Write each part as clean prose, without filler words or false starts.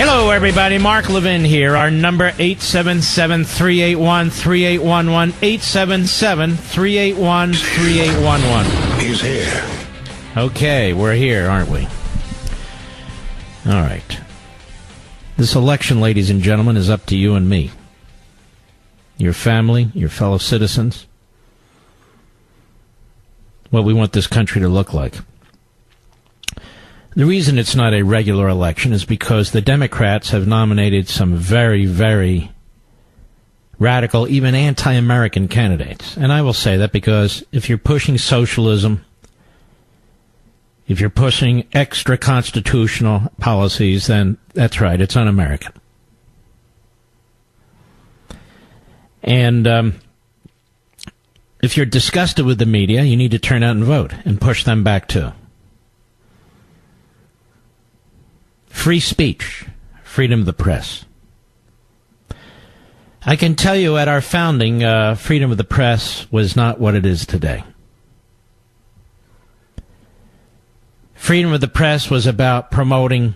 Hello, everybody. Mark Levin here. Our number, 877-381-3811. 877-381-3811. He's here. Okay, we're here, aren't we? All right. This election, ladies and gentlemen, is up to you and me. Your family, your fellow citizens. What we want this country to look like. The reason it's not a regular election is because the Democrats have nominated some very, very radical, even anti-American candidates. And I will say that because if you're pushing socialism, if you're pushing extra-constitutional policies, then that's right, it's un-American. And if you're disgusted with the media, you need to turn out and vote and push them back too. Free speech, freedom of the press. I can tell you at our founding, freedom of the press was not what it is today. Freedom of the press was about promoting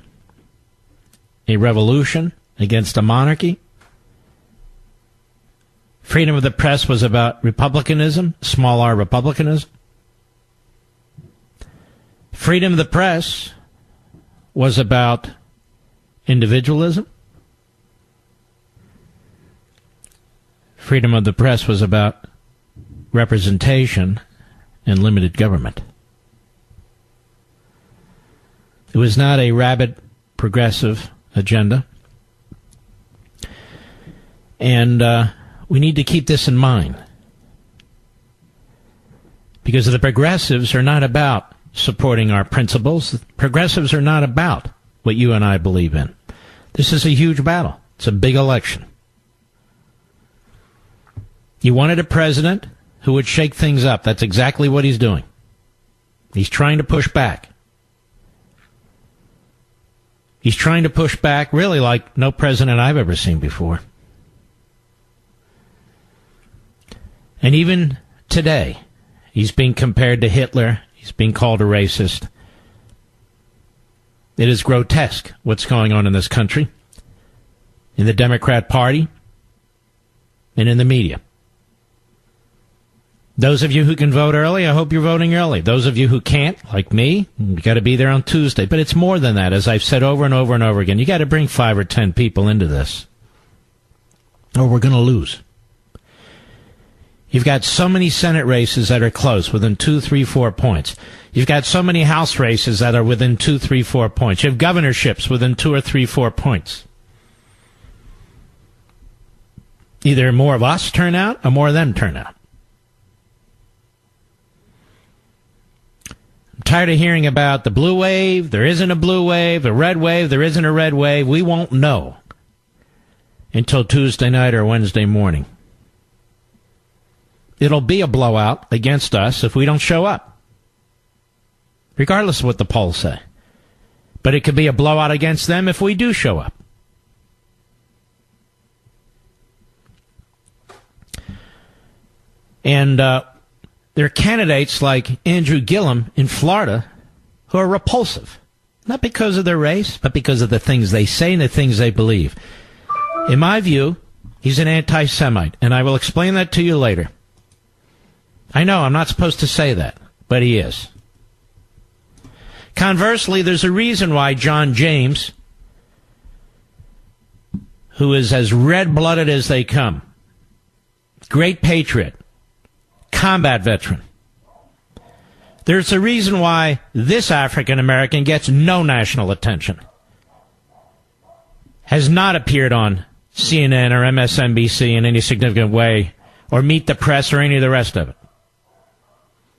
a revolution against a monarchy. Freedom of the press was about republicanism, small r republicanism. Freedom of the press was about individualism. Freedom of the press was about representation and limited government. It was not a rabid progressive agenda. And we need to keep this in mind. Because the progressives are not about supporting our principles. The progressives are not about what you and I believe in. This is a huge battle. It's a big election. You wanted a president who would shake things up. That's exactly what he's doing. He's trying to push back. He's trying to push back really like no president I've ever seen before. And even today, he's being compared to Hitler. He's being called a racist. It is grotesque what's going on in this country, in the Democrat Party, and in the media. Those of you who can vote early, I hope you're voting early. Those of you who can't, like me, you got to be there on Tuesday. But it's more than that, as I've said over and over and over again. You got to bring 5 or 10 people into this, or we're going to lose. You've got so many Senate races that are close, within 2, 3, 4 points. You've got so many House races that are within 2, 3, 4 points. You have governorships within 2 or 3, 4 points. Either more of us turn out or more of them turn out. I'm tired of hearing about the blue wave. There isn't a blue wave. A red wave. There isn't a red wave. We won't know until Tuesday night or Wednesday morning. It'll be a blowout against us if we don't show up, regardless of what the polls say. But it could be a blowout against them if we do show up. And there are candidates like Andrew Gillum in Florida who are repulsive, not because of their race, but because of the things they say and the things they believe. In my view, he's an anti-Semite, and I will explain that to you later. I know, I'm not supposed to say that, but he is. Conversely, there's a reason why John James, who is as red-blooded as they come, great patriot, combat veteran, there's a reason why this African-American gets no national attention, has not appeared on CNN or MSNBC in any significant way, or Meet the Press or any of the rest of it.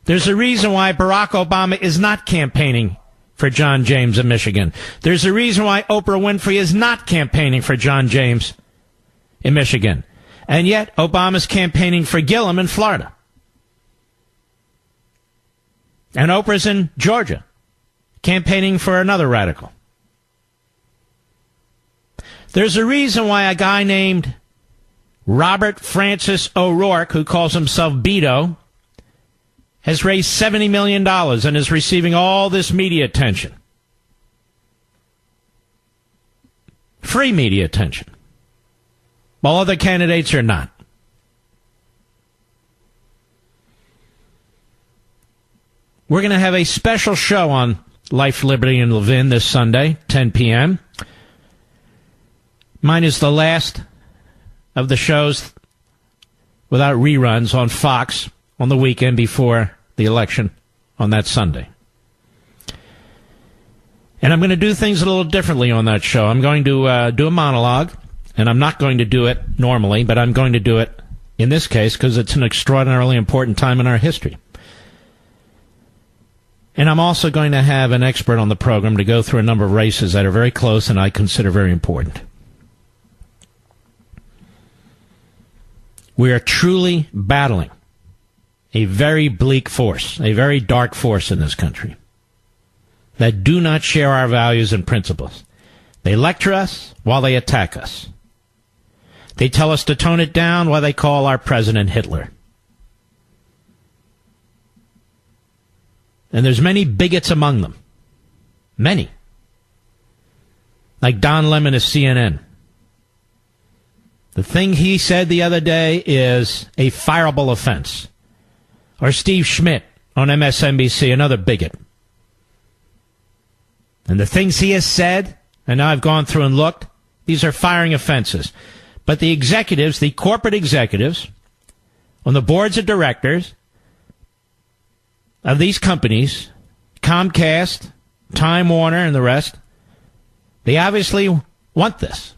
There's a reason why Barack Obama is not campaigning for John James in Michigan. There's a reason why Oprah Winfrey is not campaigning for John James in Michigan. And yet, Obama's campaigning for Gillum in Florida. And Oprah's in Georgia, campaigning for another radical. There's a reason why a guy named Robert Francis O'Rourke, who calls himself Beto, has raised $70 million and is receiving all this media attention. free media attention, while other candidates are not. We're going to have a special show on Life, Liberty, and Levin this Sunday, 10 p.m. Mine is the last of the shows without reruns on Fox on the weekend before the election on that Sunday. And I'm going to do things a little differently on that show. I'm going to do a monologue, and I'm not going to do it normally, but I'm going to do it in this case because it's an extraordinarily important time in our history. And I'm also going to have an expert on the program to go through a number of races that are very close and I consider very important. We are truly battling a very bleak force, a very dark force in this country that do not share our values and principles. They lecture us while they attack us. They tell us to tone it down while they call our president Hitler. And there's many bigots among them. Many. Like Don Lemon of CNN. The thing he said the other day is a fireable offense. Or Steve Schmidt on MSNBC, another bigot. And the things he has said, and now I've gone through and looked, these are firing offenses. But the executives, the corporate executives, on the boards of directors of these companies, Comcast, Time Warner, and the rest, they obviously want this.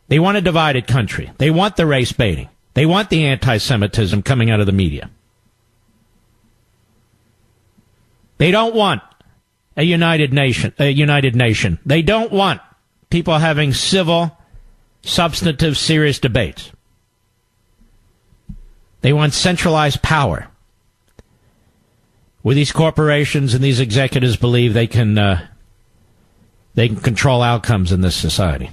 They want a divided country. They want the race baiting. They want the anti-Semitism coming out of the media. They don't want a united nation. They don't want people having civil, substantive, serious debates. They want centralized power, where these corporations and these executives believe they can control outcomes in this society.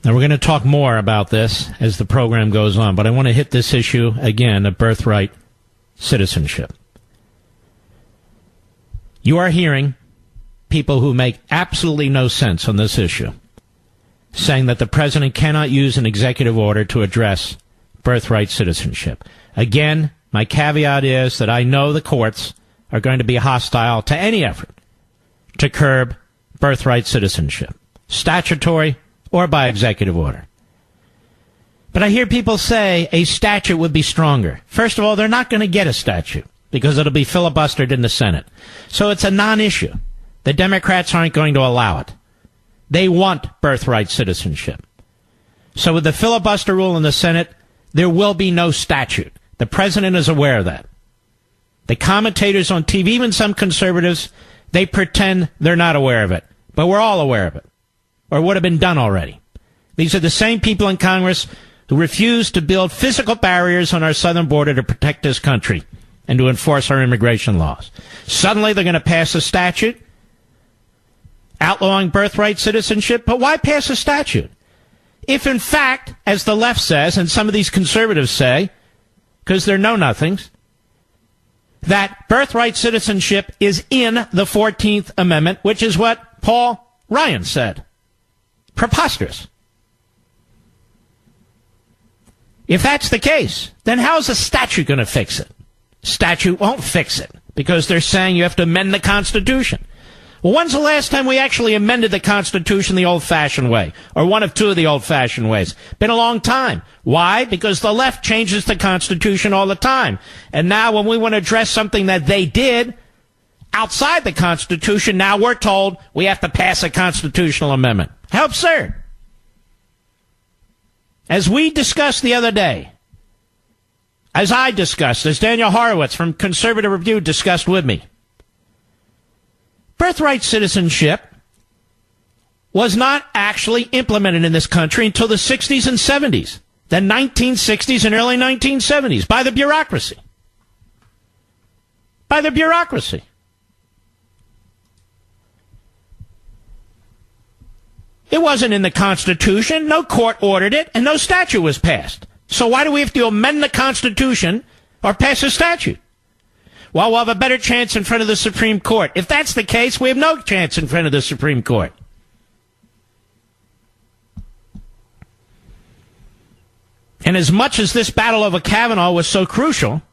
Now, we're going to talk more about this as the program goes on, but I want to hit this issue again of birthright citizenship. You are hearing people who make absolutely no sense on this issue saying that the president cannot use an executive order to address birthright citizenship. Again, my caveat is that I know the courts are going to be hostile to any effort to curb birthright citizenship, statutory or by executive order. But I hear people say a statute would be stronger. First of all, they're not going to get a statute because it'll be filibustered in the Senate. So it's a non-issue. The Democrats aren't going to allow it. They want birthright citizenship. So with the filibuster rule in the Senate, there will be no statute. The president is aware of that. The commentators on TV, even some conservatives, they pretend they're not aware of it. But we're all aware of it, or it would have been done already. These are the same people in Congress who refuse to build physical barriers on our southern border to protect this country and to enforce our immigration laws. Suddenly they're going to pass a statute outlawing birthright citizenship. But why pass a statute? If, in fact, as the left says, and some of these conservatives say, because they're know-nothings, that birthright citizenship is in the 14th Amendment, which is what Paul Ryan said. Preposterous. If that's the case, then how is a statute going to fix it? Statute won't fix it, because they're saying you have to amend the Constitution. Well, when's the last time we actually amended the Constitution the old-fashioned way, or one of two of the old-fashioned ways? Been a long time. Why? Because the left changes the Constitution all the time. And now when we want to address something that they did outside the Constitution, now we're told we have to pass a constitutional amendment. How absurd. As we discussed the other day, as I discussed, as Daniel Horowitz from Conservative Review discussed with me, birthright citizenship was not actually implemented in this country until the 60s and 70s, the 1960s and early 1970s, by the bureaucracy. By the bureaucracy. It wasn't in the Constitution, no court ordered it, and no statute was passed. So why do we have to amend the Constitution or pass a statute? Well, we'll have a better chance in front of the Supreme Court. If that's the case, we have no chance in front of the Supreme Court. And as much as this battle over Kavanaugh was so crucial,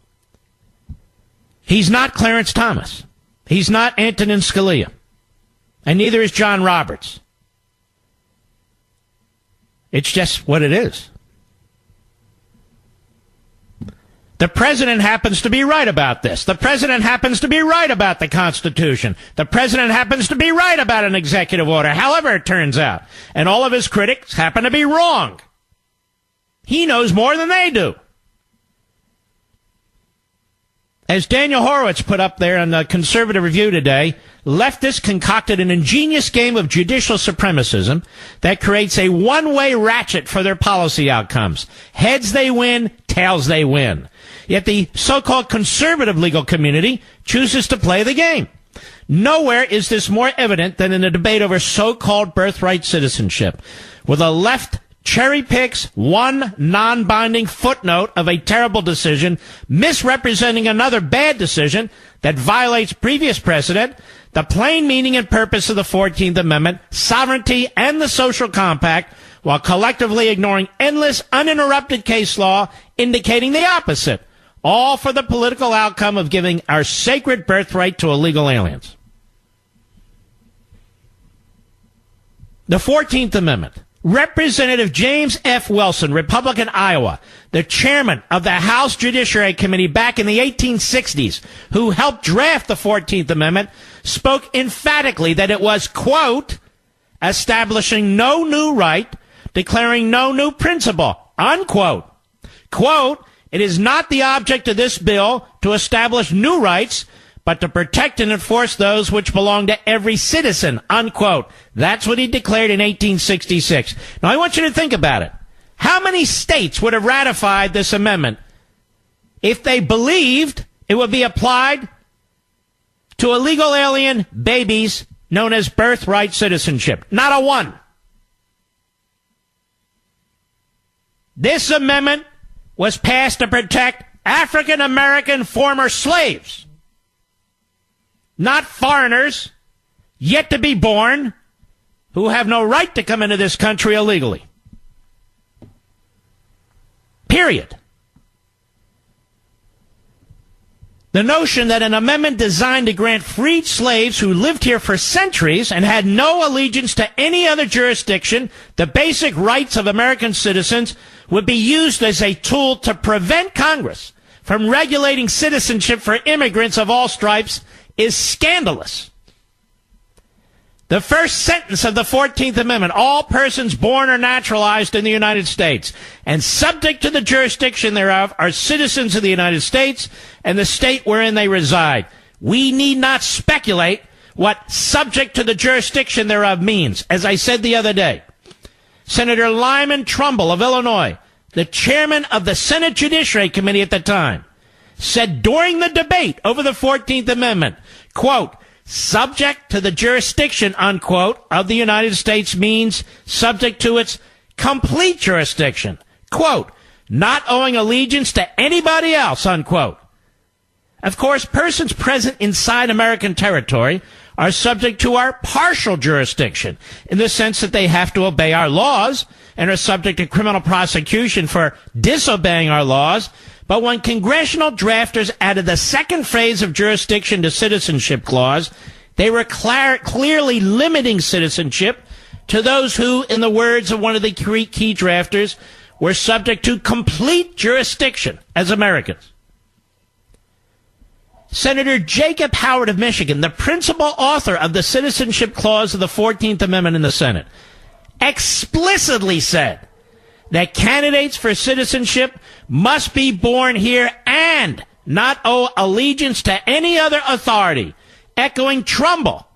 he's not Clarence Thomas. He's not Antonin Scalia. And neither is John Roberts. It's just what it is. The president happens to be right about this. The president happens to be right about the Constitution. The president happens to be right about an executive order, however it turns out. And all of his critics happen to be wrong. He knows more than they do. As Daniel Horowitz put up there in the Conservative Review today, leftists concocted an ingenious game of judicial supremacism that creates a one-way ratchet for their policy outcomes. Heads they win, tails they win. Yet the so-called conservative legal community chooses to play the game. Nowhere is this more evident than in the debate over so-called birthright citizenship, where the left cherry picks one non-binding footnote of a terrible decision, misrepresenting another bad decision that violates previous precedent, the plain meaning and purpose of the 14th Amendment, sovereignty, and the social compact, while collectively ignoring endless, uninterrupted case law indicating the opposite, all for the political outcome of giving our sacred birthright to illegal aliens. The 14th Amendment. Representative James F. Wilson, Republican, Iowa, the chairman of the House Judiciary Committee back in the 1860s, who helped draft the 14th Amendment, spoke emphatically that it was, quote, establishing no new right, declaring no new principle, unquote. Quote, it is not the object of this bill to establish new rights, but to protect and enforce those which belong to every citizen, unquote. That's what he declared in 1866. Now, I want you to think about it. How many states would have ratified this amendment if they believed it would be applied to illegal alien babies known as birthright citizenship? Not a one. This amendment was passed to protect African American former slaves, not foreigners yet to be born who have no right to come into this country illegally. Period. The notion that an amendment designed to grant freed slaves who lived here for centuries and had no allegiance to any other jurisdiction the basic rights of American citizens would be used as a tool to prevent Congress from regulating citizenship for immigrants of all stripes is scandalous. The first sentence of the 14th Amendment, all persons born or naturalized in the United States and subject to the jurisdiction thereof are citizens of the United States and the state wherein they reside. We need not speculate what subject to the jurisdiction thereof means. As I said the other day, Senator Lyman Trumbull of Illinois, the chairman of the Senate Judiciary Committee at the time, said during the debate over the 14th Amendment, quote, subject to the jurisdiction, unquote, of the United States means subject to its complete jurisdiction, quote, not owing allegiance to anybody else, unquote. Of course, persons present inside American territory are subject to our partial jurisdiction in the sense that they have to obey our laws and are subject to criminal prosecution for disobeying our laws. But when congressional drafters added the second phrase of jurisdiction to citizenship clause, they were clearly limiting citizenship to those who, in the words of one of the key drafters, were subject to complete jurisdiction as Americans. Senator Jacob Howard of Michigan, the principal author of the citizenship clause of the 14th Amendment in the Senate, explicitly said that candidates for citizenship must be born here and not owe allegiance to any other authority. Echoing Trumbull,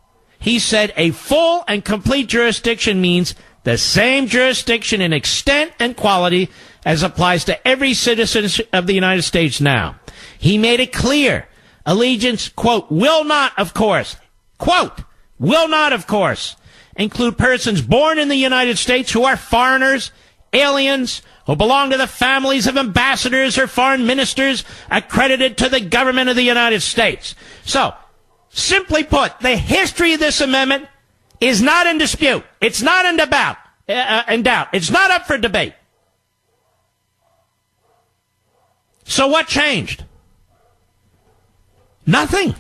he said a full and complete jurisdiction means the same jurisdiction in extent and quality as applies to every citizen of the United States now. He made it clear allegiance, quote, will not, of course, quote, will not, of course, include persons born in the United States who are foreigners, aliens who belong to the families of ambassadors or foreign ministers accredited to the government of the United States. So, simply put, the history of this amendment is not in dispute. It's not in doubt. It's not up for debate. So what changed? Nothing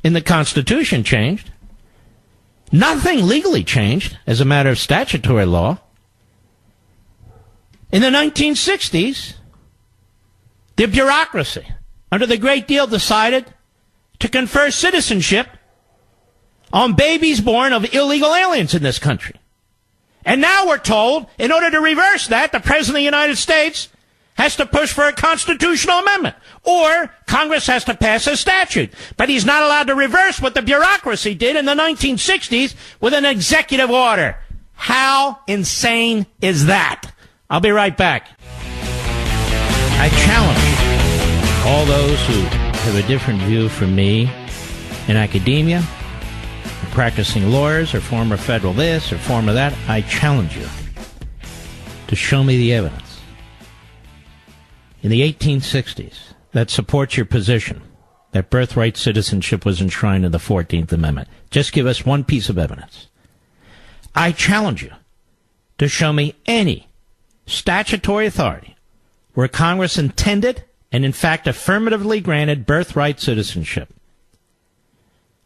in the Constitution changed. Nothing legally changed as a matter of statutory law. In the 1960s, the bureaucracy, under the Great Deal, decided to confer citizenship on babies born of illegal aliens in this country. And now we're told, in order to reverse that, the President of the United States has to push for a constitutional amendment, or Congress has to pass a statute. But he's not allowed to reverse what the bureaucracy did in the 1960s with an executive order. How insane is that? I'll be right back. I challenge all those who have a different view from me in academia, or practicing lawyers, or former federal this, or former that. I challenge you to show me the evidence in the 1860s that supports your position that birthright citizenship was enshrined in the 14th Amendment. Just give us one piece of evidence. I challenge you to show me any statutory authority where Congress intended and in fact affirmatively granted birthright citizenship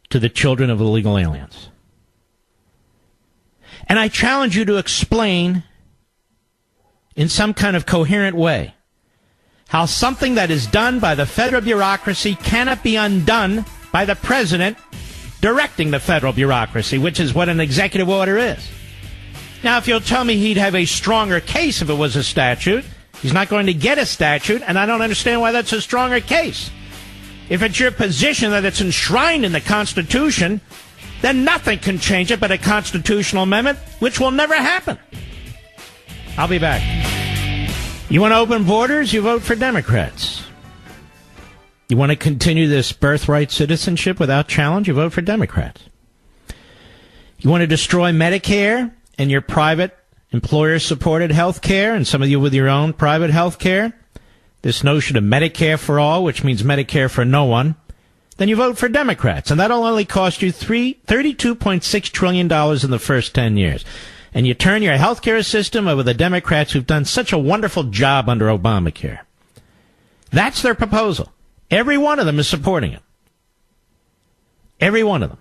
to the children of illegal aliens. And I challenge you to explain in some kind of coherent way how something that is done by the federal bureaucracy cannot be undone by the president directing the federal bureaucracy, which is what an executive order is. Now, if you'll tell me he'd have a stronger case if it was a statute, he's not going to get a statute, and I don't understand why that's a stronger case. If it's your position that it's enshrined in the Constitution, then nothing can change it but a constitutional amendment, which will never happen. I'll be back. You want to open borders? You vote for Democrats. You want to continue this birthright citizenship without challenge? You vote for Democrats. You want to destroy Medicare and your private employer-supported health care, and some of you with your own private health care, this notion of Medicare for all, which means Medicare for no one, then you vote for Democrats. And that'll only cost you $32.6 trillion in the first 10 years. And you turn your health care system over to the Democrats who've done such a wonderful job under Obamacare. That's their proposal. Every one of them is supporting it. Every one of them.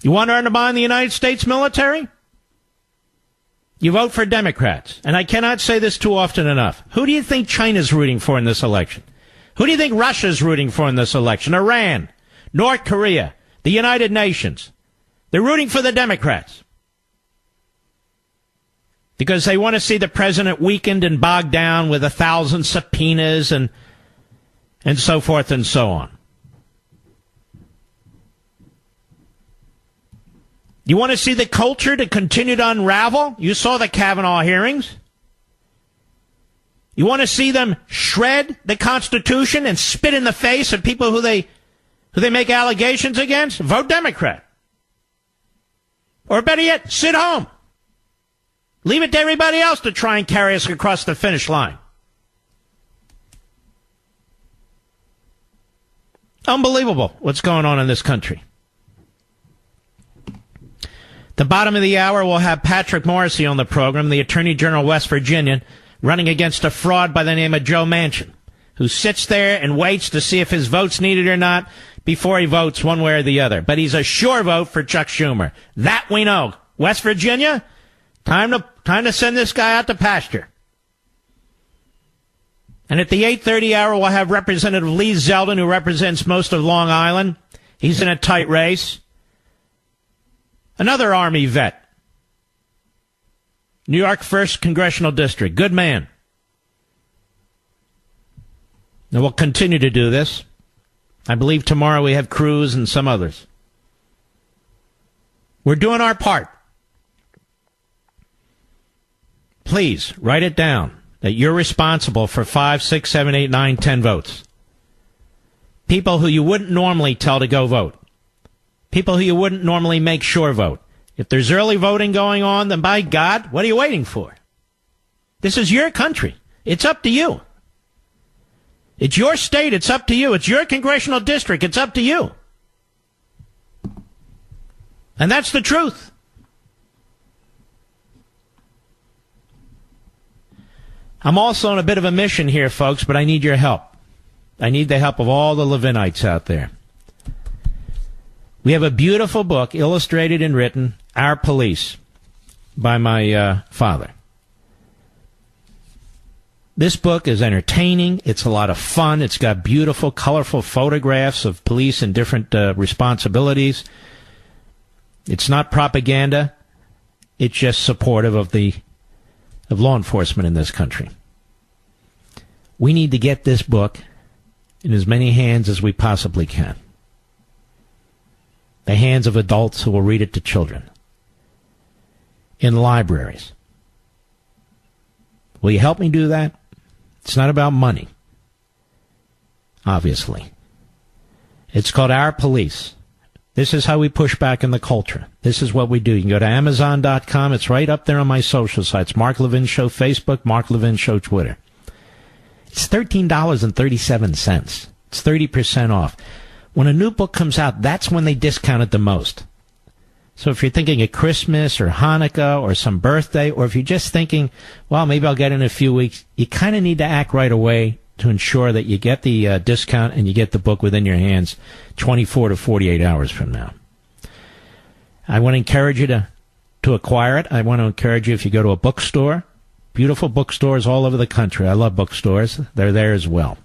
You want to undermine the United States military? You vote for Democrats. And I cannot say this too often enough. Who do you think China's rooting for in this election? Who do you think Russia's rooting for in this election? Iran, North Korea, the United Nations. They're rooting for the Democrats because they want to see the president weakened and bogged down with 1,000 subpoenas and so forth and so on. You want to see the culture to continue to unravel? You saw the Kavanaugh hearings. You want to see them shred the Constitution and spit in the face of people who they make allegations against? Vote Democrat. Or better yet, sit home. Leave it to everybody else to try and carry us across the finish line. Unbelievable what's going on in this country. The bottom of the hour, we'll have Patrick Morrissey on the program, the Attorney General of West Virginia, running against a fraud by the name of Joe Manchin, who sits there and waits to see if his vote's needed or not before he votes one way or the other. But he's a sure vote for Chuck Schumer. That we know. West Virginia, time to send this guy out to pasture. And at the 8:30 hour, we'll have Representative Lee Zeldin, who represents most of Long Island. He's in a tight race. Another Army vet. New York 1st Congressional District. Good man. And we'll continue to do this. I believe tomorrow we have Cruz and some others. We're doing our part. Please, write it down that you're responsible for 5, 6, 7, 8, 9, 10 votes. People who you wouldn't normally tell to go vote. People who you wouldn't normally make sure vote. If there's early voting going on, then by God, what are you waiting for? This is your country. It's up to you. It's your state. It's up to you. It's your congressional district. It's up to you. And that's the truth. I'm also on a bit of a mission here, folks, but I need your help. I need the help of all the Levinites out there. We have a beautiful book, illustrated and written, Our Police, by my father. This book is entertaining. It's a lot of fun. It's got beautiful, colorful photographs of police and different responsibilities. It's not propaganda. It's just supportive of law enforcement in this country. We need to get this book in as many hands as we possibly can. The hands of adults who will read it to children. In libraries. Will you help me do that? It's not about money, obviously. It's called Our Police. This is how we push back in the culture. This is what we do. You can go to Amazon.com. It's right up there on my social sites. Mark Levin Show Facebook, Mark Levin Show Twitter. It's $13.37. It's 30% off. When a new book comes out, that's when they discount it the most. So if you're thinking of Christmas or Hanukkah or some birthday, or if you're just thinking, well, maybe I'll get it in a few weeks, you kind of need to act right away to ensure that you get the discount and you get the book within your hands 24 to 48 hours from now. I want to encourage you to acquire it. I want to encourage you, if you go to a bookstore, beautiful bookstores all over the country. I love bookstores. They're there as well.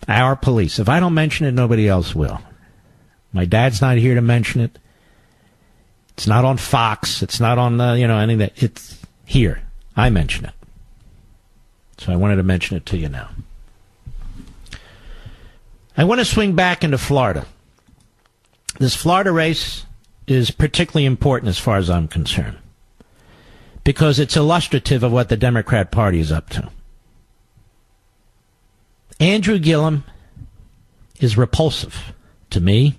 Our Police. If I don't mention it, nobody else will. My dad's not here to mention it. It's not on Fox. It's not on, any of that. It's here. I mention it. So I wanted to mention it to you now. I want to swing back into Florida. This Florida race is particularly important as far as I'm concerned, because it's illustrative of what the Democrat Party is up to. Andrew Gillum is repulsive to me,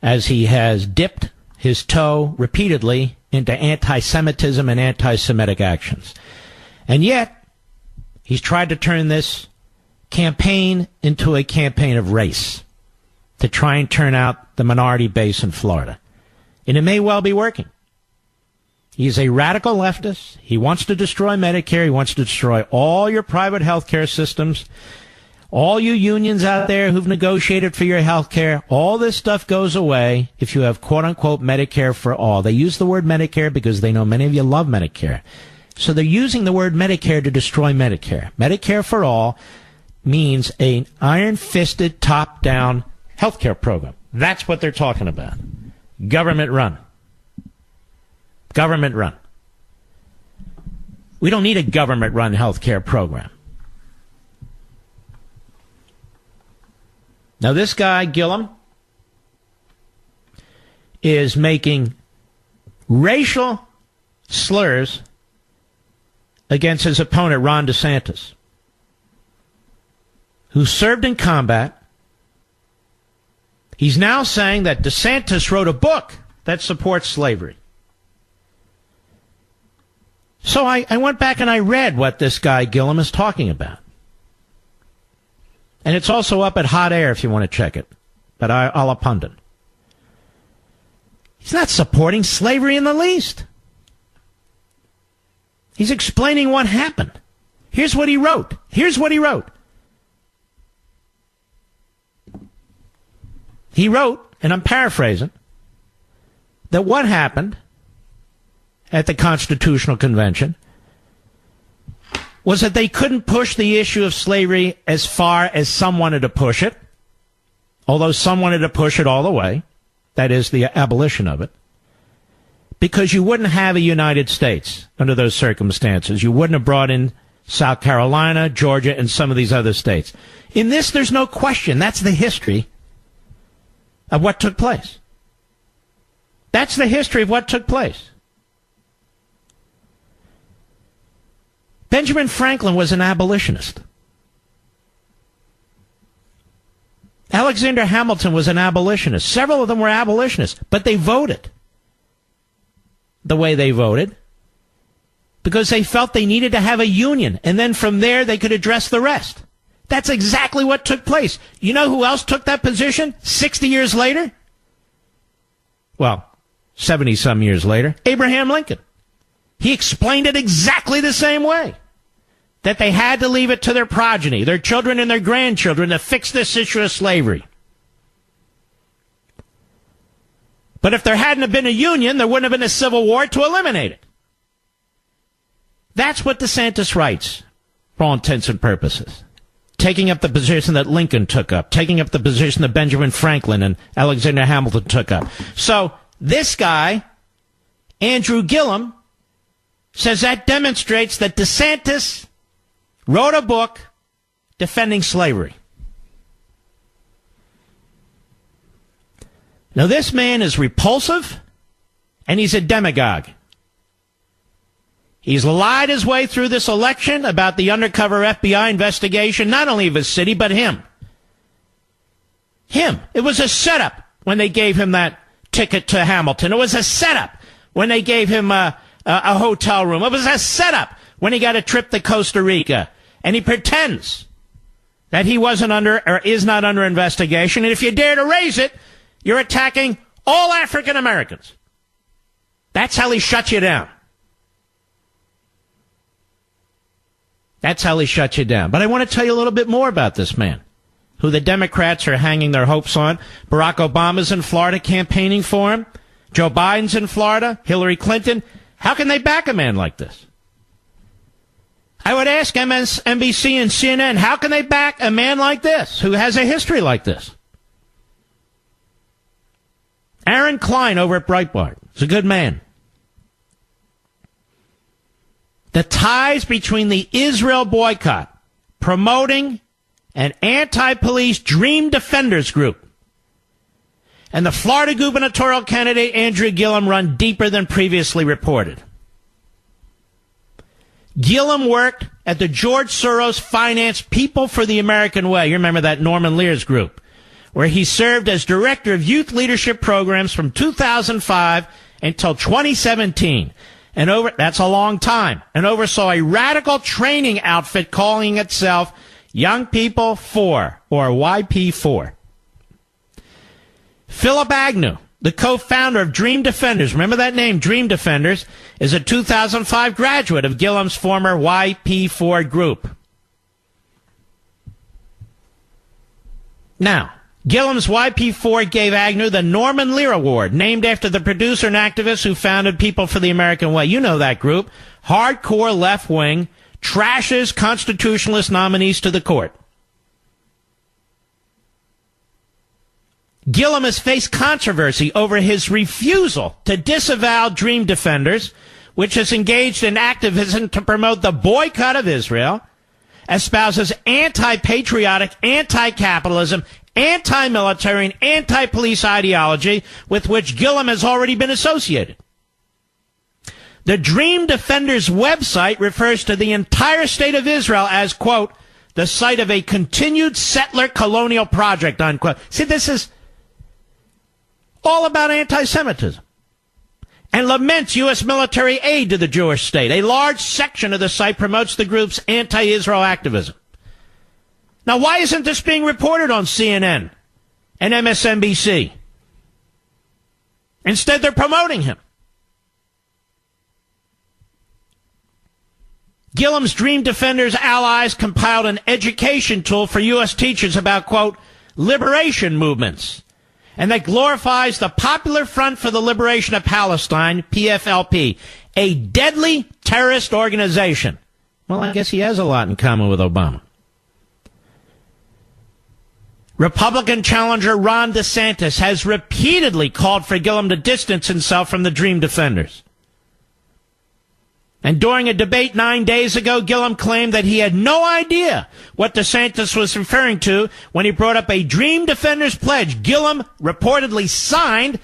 as he has dipped his toe repeatedly into anti-Semitism and anti-Semitic actions. And yet, he's tried to turn this campaign into a campaign of race, to try and turn out the minority base in Florida. And it may well be working. He's a radical leftist. He wants to destroy Medicare. He wants to destroy all your private health care systems. All you unions out there who've negotiated for your health care, all this stuff goes away if you have quote-unquote Medicare for all. They use the word Medicare because they know many of you love Medicare. So they're using the word Medicare to destroy Medicare. Medicare for all means an iron-fisted, top-down health care program. That's what they're talking about. Government run. Government run. We don't need a government-run health care program. Now, this guy, Gillum, is making racial slurs against his opponent, Ron DeSantis, who served in combat. He's now saying that DeSantis wrote a book that supports slavery. So I went back and I read what this guy, Gillum, is talking about. And it's also up at Hot Air if you want to check it. But I'll pundit. He's not supporting slavery in the least. He's explaining what happened. Here's what he wrote. Here's what he wrote. He wrote, and I'm paraphrasing, that what happened at the Constitutional Convention was that they couldn't push the issue of slavery as far as some wanted to push it, although some wanted to push it all the way, that is, the abolition of it, because you wouldn't have a United States under those circumstances. You wouldn't have brought in South Carolina, Georgia, and some of these other states. In this, there's no question. That's the history of what took place. That's the history of what took place. Benjamin Franklin was an abolitionist. Alexander Hamilton was an abolitionist. Several of them were abolitionists, but they voted the way they voted because they felt they needed to have a union, and then from there they could address the rest. That's exactly what took place. You know who else took that position 60 years later? Well, 70-some years later, Abraham Lincoln. He explained it exactly the same way, that they had to leave it to their progeny, their children and their grandchildren, to fix this issue of slavery. But if there hadn't have been a union, there wouldn't have been a civil war to eliminate it. That's what DeSantis writes, for all intents and purposes. Taking up the position that Lincoln took up, taking up the position that Benjamin Franklin and Alexander Hamilton took up. So this guy, Andrew Gillum, says that demonstrates that DeSantis wrote a book defending slavery. Now, this man is repulsive, and he's a demagogue. He's lied his way through this election about the undercover FBI investigation, not only of his city, but him. Him. It was a setup when they gave him that ticket to Hamilton. It was a setup when they gave him a hotel room. It was a setup when he got a trip to Costa Rica. And he pretends that he wasn't under or is not under investigation. And if you dare to raise it, you're attacking all African Americans. That's how he shuts you down. That's how he shuts you down. But I want to tell you a little bit more about this man, who the Democrats are hanging their hopes on. Barack Obama's in Florida campaigning for him. Joe Biden's in Florida. Hillary Clinton. How can they back a man like this? I would ask MSNBC and CNN, how can they back a man like this, who has a history like this? Aaron Klein over at Breitbart is a good man. The ties between the Israel boycott, promoting an anti-police Dream Defenders group, and the Florida gubernatorial candidate Andrew Gillum run deeper than previously reported. Gillum worked at the George Soros financed People for the American Way. You remember that Norman Lear's group, where he served as director of youth leadership programs from 2005 until 2017. That's a long time. And oversaw a radical training outfit calling itself Young People 4, or YP4. Philip Agnew, the co-founder of Dream Defenders, remember that name, Dream Defenders, is a 2005 graduate of Gillum's former YP4 group. Now, Gillum's YP4 gave Agnew the Norman Lear Award, named after the producer and activist who founded People for the American Way. You know that group. Hardcore left-wing, trashes constitutionalist nominees to the court. Gillum has faced controversy over his refusal to disavow Dream Defenders, which has engaged in activism to promote the boycott of Israel, espouses anti-patriotic, anti-capitalism, anti-military, and anti-police ideology with which Gillum has already been associated. The Dream Defenders website refers to the entire state of Israel as, quote, the site of a continued settler colonial project, unquote. See, this is all about anti-Semitism, and laments U.S. military aid to the Jewish state. A large section of the site promotes the group's anti-Israel activism. Now, why isn't this being reported on CNN and MSNBC? Instead, they're promoting him. Gillum's Dream Defenders allies compiled an education tool for U.S. teachers about, quote, liberation movements, and that glorifies the Popular Front for the Liberation of Palestine, PFLP, a deadly terrorist organization. Well, I guess he has a lot in common with Obama. Republican challenger Ron DeSantis has repeatedly called for Gillum to distance himself from the Dream Defenders. And during a debate 9 days ago, Gillum claimed that he had no idea what DeSantis was referring to when he brought up a Dream Defenders pledge Gillum reportedly signed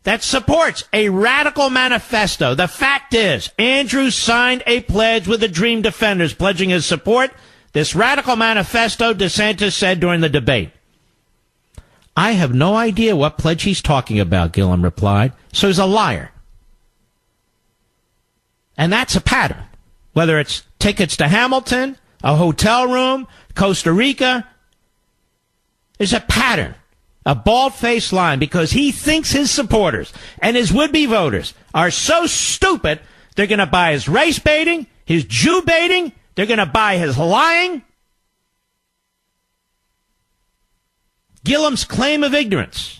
that supports a radical manifesto. The fact is, Andrew signed a pledge with the Dream Defenders pledging his support. This radical manifesto, DeSantis said during the debate. I have no idea what pledge he's talking about, Gillum replied. So he's a liar. And that's a pattern. Whether it's tickets to Hamilton, a hotel room, Costa Rica, there's a pattern. A bald-faced line, because he thinks his supporters and his would-be voters are so stupid, they're going to buy his race baiting, his Jew baiting, they're going to buy his lying. Gillum's claim of ignorance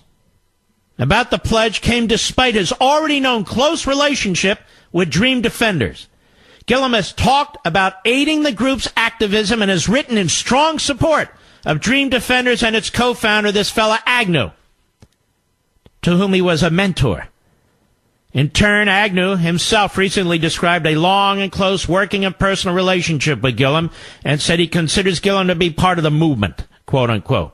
about the pledge came despite his already known close relationship with Dream Defenders. Gillum has talked about aiding the group's activism and has written in strong support of Dream Defenders and its co-founder, this fella Agnew, to whom he was a mentor. In turn, Agnew himself recently described a long and close working and personal relationship with Gillum and said he considers Gillum to be part of the movement, quote unquote.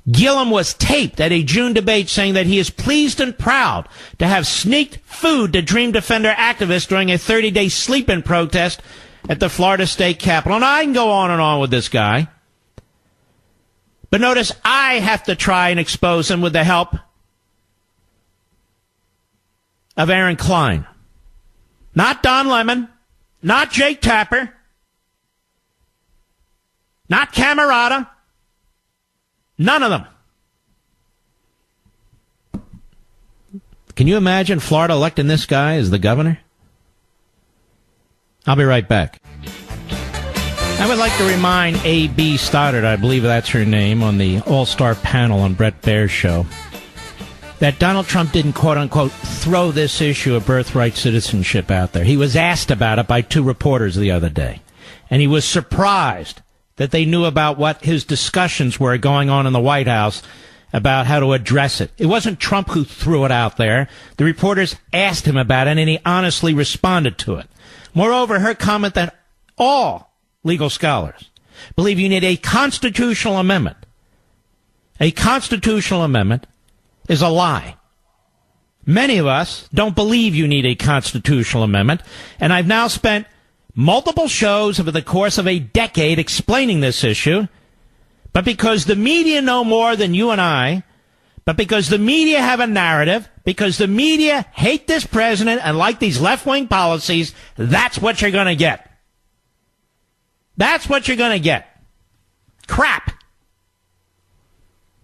Gillum was taped at a June debate saying that he is pleased and proud to have sneaked food to Dream Defender activists during a 30-day sleep-in protest at the Florida State Capitol. And I can go on and on with this guy. But notice I have to try and expose him with the help of Aaron Klein. Not Don Lemon, not Jake Tapper, not Camerata, none of them. Can you imagine Florida electing this guy as the governor? I'll be right back. I would like to remind A.B. Stoddard, I believe that's her name, on the All-Star panel on Brett Baer's show, that Donald Trump didn't, quote-unquote, throw this issue of birthright citizenship out there. He was asked about it by two reporters the other day, and he was surprised that they knew about what his discussions were going on in the White House about how to address it. It wasn't Trump who threw it out there. The reporters asked him about it, and he honestly responded to it. Moreover, her comment that all legal scholars believe you need a constitutional amendment. A constitutional amendment is a lie. Many of us don't believe you need a constitutional amendment, and I've now spent multiple shows over the course of a decade explaining this issue, but because the media know more than you and I, but because the media have a narrative, because the media hate this president and like these left-wing policies, that's what you're going to get. That's what you're going to get. Crap.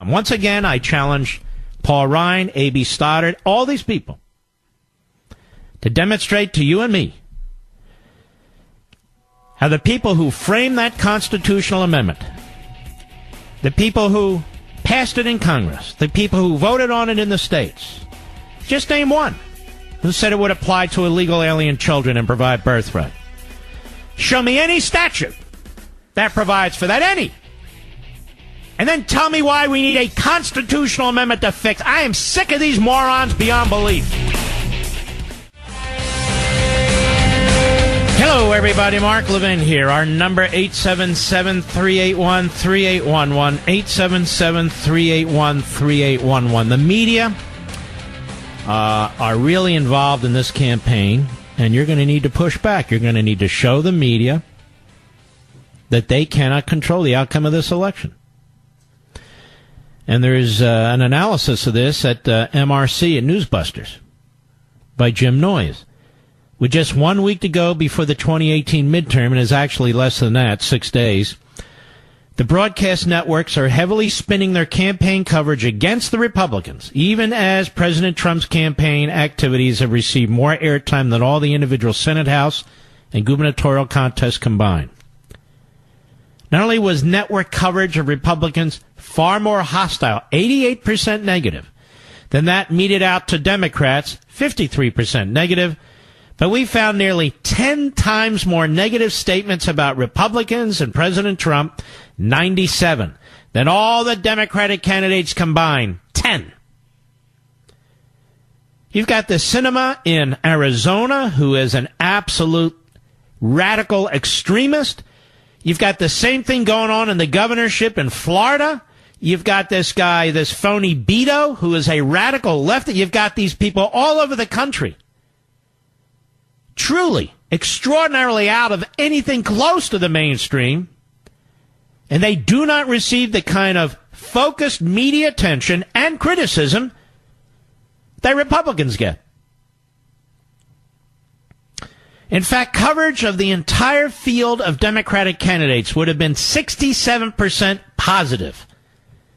And once again, I challenge Paul Ryan, A.B. Stoddard, all these people to demonstrate to you and me how the people who framed that constitutional amendment, the people who passed it in Congress, the people who voted on it in the states, just name one who said it would apply to illegal alien children and provide birthright. Show me any statute that provides for that, any. And then tell me why we need a constitutional amendment to fix. I am sick of these morons beyond belief. Hello, everybody. Mark Levin here. Our number, 877-381-3811. 877-381-3811. The media are really involved in this campaign, and you're going to need to push back. You're going to need to show the media that they cannot control the outcome of this election. And there's an analysis of this at MRC at Newsbusters by Jim Noyes. With just 1 week to go before the 2018 midterm, and is actually less than that, 6 days, the broadcast networks are heavily spinning their campaign coverage against the Republicans, even as President Trump's campaign activities have received more airtime than all the individual Senate, House, and gubernatorial contests combined. Not only was network coverage of Republicans far more hostile, 88% negative, than that meted out to Democrats, 53% negative, but we found nearly 10 times more negative statements about Republicans and President Trump, 97, than all the Democratic candidates combined, 10. You've got the Sinema in Arizona, who is an absolute radical extremist. You've got the same thing going on in the governorship in Florida. You've got this guy, this phony Beto, who is a radical lefty. You've got these people all over the country, truly, extraordinarily out of anything close to the mainstream, and they do not receive the kind of focused media attention and criticism that Republicans get. In fact, coverage of the entire field of Democratic candidates would have been 67% positive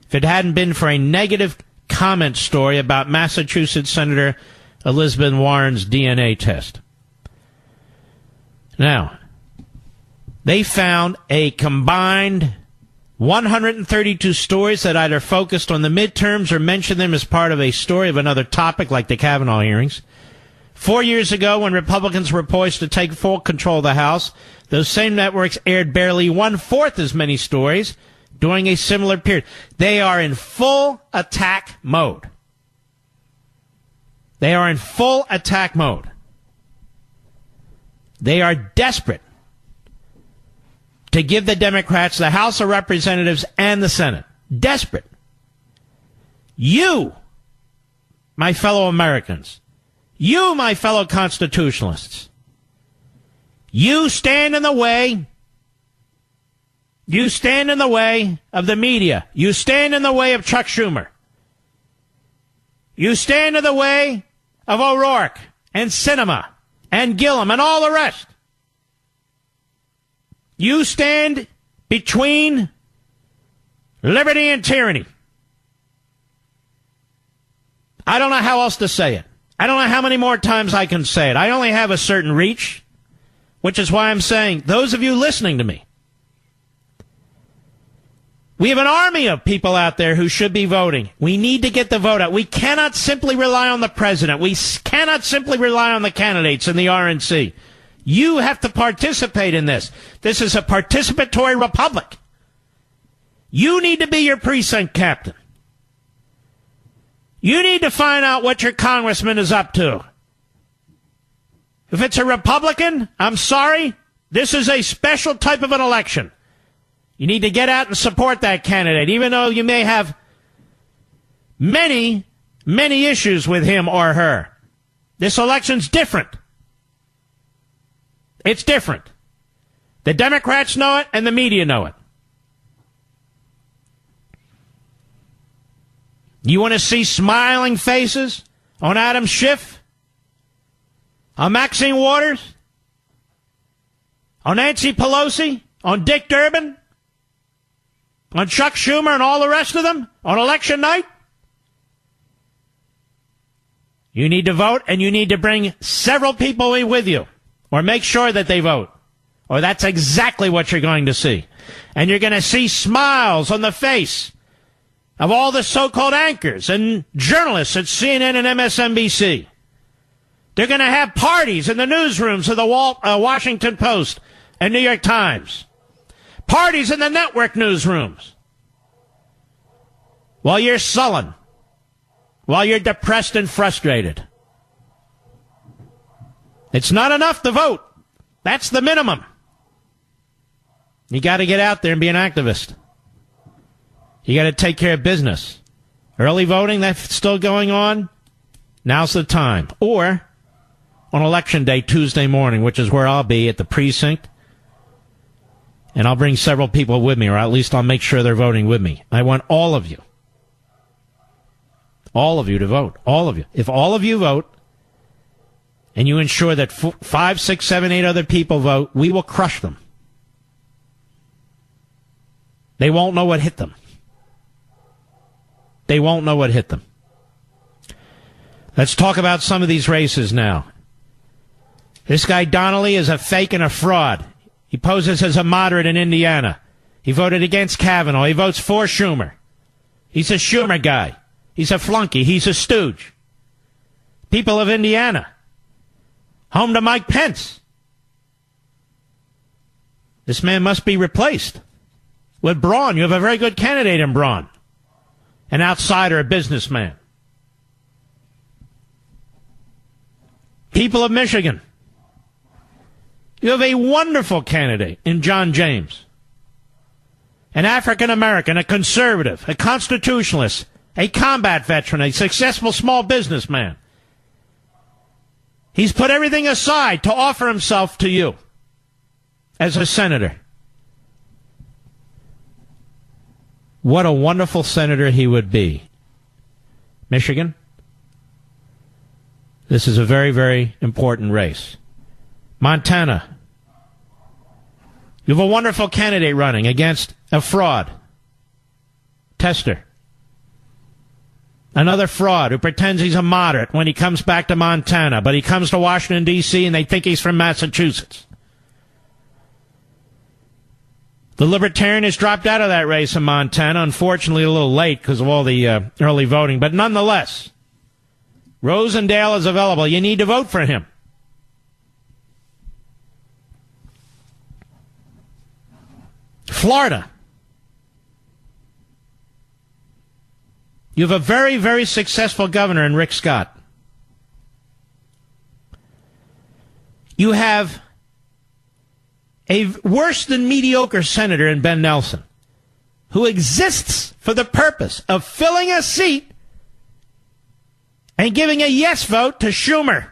if it hadn't been for a negative comment story about Massachusetts Senator Elizabeth Warren's DNA test. Now, they found a combined 132 stories that either focused on the midterms or mentioned them as part of a story of another topic, like the Kavanaugh hearings. 4 years ago, when Republicans were poised to take full control of the House, those same networks aired barely one-fourth as many stories during a similar period. They are in full attack mode. They are in full attack mode. They are desperate to give the Democrats the House of Representatives and the Senate. Desperate. You, my fellow Americans, you, my fellow constitutionalists, you stand in the way. You stand in the way of the media. You stand in the way of Chuck Schumer. You stand in the way of O'Rourke and Sinema and Gillum and all the rest. You stand between liberty and tyranny. I don't know how else to say it. I don't know how many more times I can say it. I only have a certain reach, which is why I'm saying, those of you listening to me, we have an army of people out there who should be voting. We need to get the vote out. We cannot simply rely on the president. We cannot simply rely on the candidates in the RNC. You have to participate in this. This is a participatory republic. You need to be your precinct captain. You need to find out what your congressman is up to. If it's a Republican, I'm sorry, this is a special type of an election. You need to get out and support that candidate, even though you may have many, many issues with him or her. This election's different. It's different. The Democrats know it, and the media know it. You want to see smiling faces on Adam Schiff, on Maxine Waters, on Nancy Pelosi, on Dick Durbin, on Chuck Schumer and all the rest of them on election night? You need to vote, and you need to bring several people with you, or make sure that they vote, or that's exactly what you're going to see. And you're going to see smiles on the face of all the so-called anchors and journalists at CNN and MSNBC. They're going to have parties in the newsrooms of the Washington Post and New York Times. Parties in the network newsrooms. While you're sullen. While you're depressed and frustrated. It's not enough to vote. That's the minimum. You got to get out there and be an activist. You got to take care of business. Early voting, that's still going on. Now's the time. Or on Election Day, Tuesday morning, which is where I'll be at the precinct. And I'll bring several people with me, or at least I'll make sure they're voting with me. I want all of you to vote. All of you. If all of you vote, and you ensure that 5, 6, 7, 8 other people vote, we will crush them. They won't know what hit them. They won't know what hit them. Let's talk about some of these races now. This guy Donnelly is a fake and a fraud. He poses as a moderate in Indiana. He voted against Kavanaugh. He votes for Schumer. He's a Schumer guy. He's a flunky. He's a stooge. People of Indiana. Home to Mike Pence. This man must be replaced. With Braun, you have a very good candidate in Braun. An outsider, a businessman. People of Michigan. You have a wonderful candidate in John James. An African-American, a conservative, a constitutionalist, a combat veteran, a successful small businessman. He's put everything aside to offer himself to you as a senator. What a wonderful senator he would be. Michigan? This is a very, very important race. Montana? You have a wonderful candidate running against a fraud. Tester. Another fraud who pretends he's a moderate when he comes back to Montana, but he comes to Washington, D.C., and they think he's from Massachusetts. The Libertarian has dropped out of that race in Montana, unfortunately a little late because of all the early voting, but nonetheless, Rosendale is available. You need to vote for him. Florida. You have a very, very successful governor in Rick Scott. You have a worse than mediocre senator in Ben Nelson, who exists for the purpose of filling a seat and giving a yes vote to Schumer.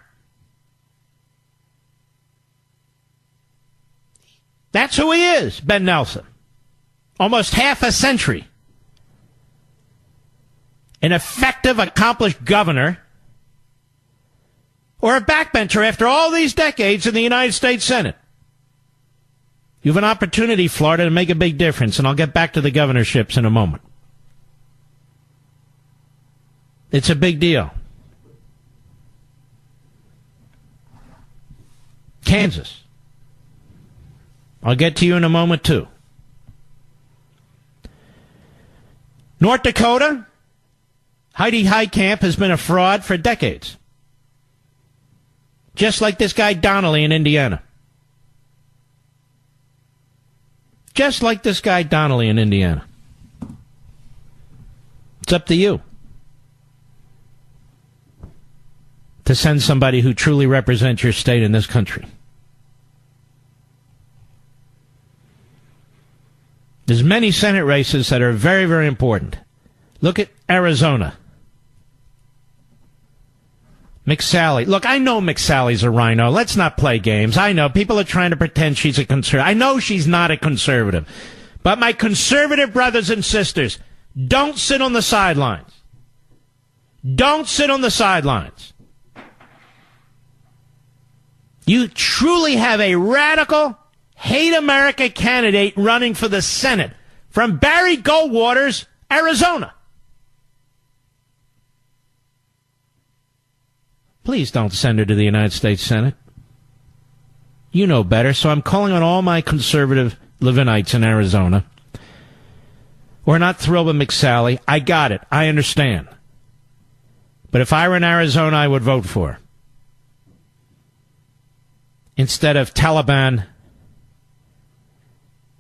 That's who he is, Ben Nelson. Almost half a century. An effective, accomplished governor, or a backbencher after all these decades in the United States Senate. You have an opportunity, Florida, to make a big difference, and I'll get back to the governorships in a moment. It's a big deal. Kansas. I'll get to you in a moment, too. North Dakota, Heidi Heitkamp has been a fraud for decades. Just like this guy Donnelly in Indiana. Just like this guy Donnelly in Indiana. It's up to you to send somebody who truly represents your state in this country. There's many Senate races that are very, very important. Look at Arizona. McSally. Look, I know McSally's a rhino. Let's not play games. I know. People are trying to pretend she's a conservative. I know she's not a conservative. But my conservative brothers and sisters, don't sit on the sidelines. Don't sit on the sidelines. You truly have a radical, hate America candidate running for the Senate from Barry Goldwater's Arizona. Please don't send her to the United States Senate. You know better, so I'm calling on all my conservative Levinites in Arizona. We're not thrilled with McSally. I got it. I understand. But if I were in Arizona, I would vote for her. Instead of Taliban,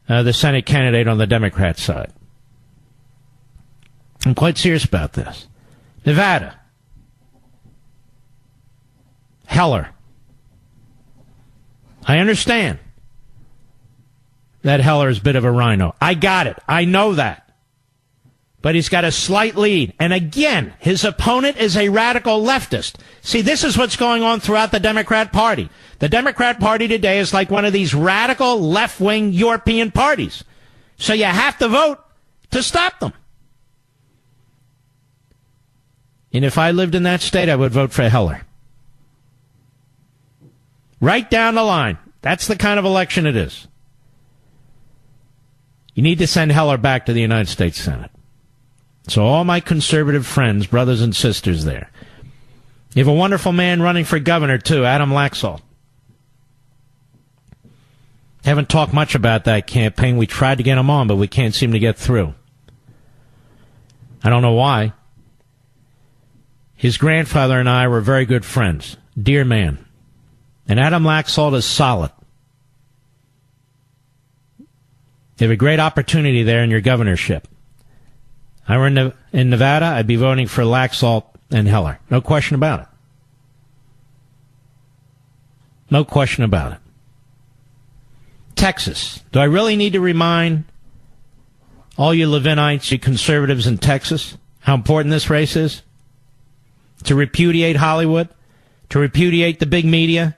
the Senate candidate on the Democrat side. I'm quite serious about this. Nevada. Heller. I understand that Heller is a bit of a rhino. I got it. I know that. But he's got a slight lead. And again, his opponent is a radical leftist. See, this is what's going on throughout the Democrat Party. The Democrat Party today is like one of these radical left-wing European parties. So you have to vote to stop them. And if I lived in that state, I would vote for Heller. Right down the line. That's the kind of election it is. You need to send Heller back to the United States Senate. So all my conservative friends, brothers and sisters there. You have a wonderful man running for governor, too, Adam Laxalt. Haven't talked much about that campaign. We tried to get him on, but we can't seem to get through. I don't know why. His grandfather and I were very good friends. Dear man. And Adam Laxalt is solid. You have a great opportunity there in your governorship. If I were in Nevada, I'd be voting for Laxalt and Heller. No question about it. No question about it. Texas. Do I really need to remind all you Levinites, you conservatives in Texas, how important this race is? To repudiate Hollywood? To repudiate the big media?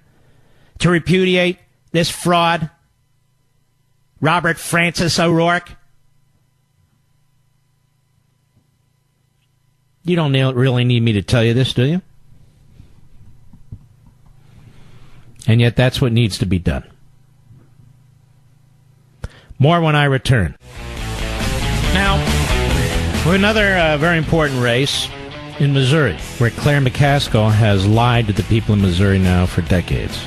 To repudiate this fraud? Robert Francis O'Rourke? You don't really need me to tell you this, do you? And yet that's what needs to be done. More when I return. Now, for another very important race in Missouri, where Claire McCaskill has lied to the people in Missouri now for decades.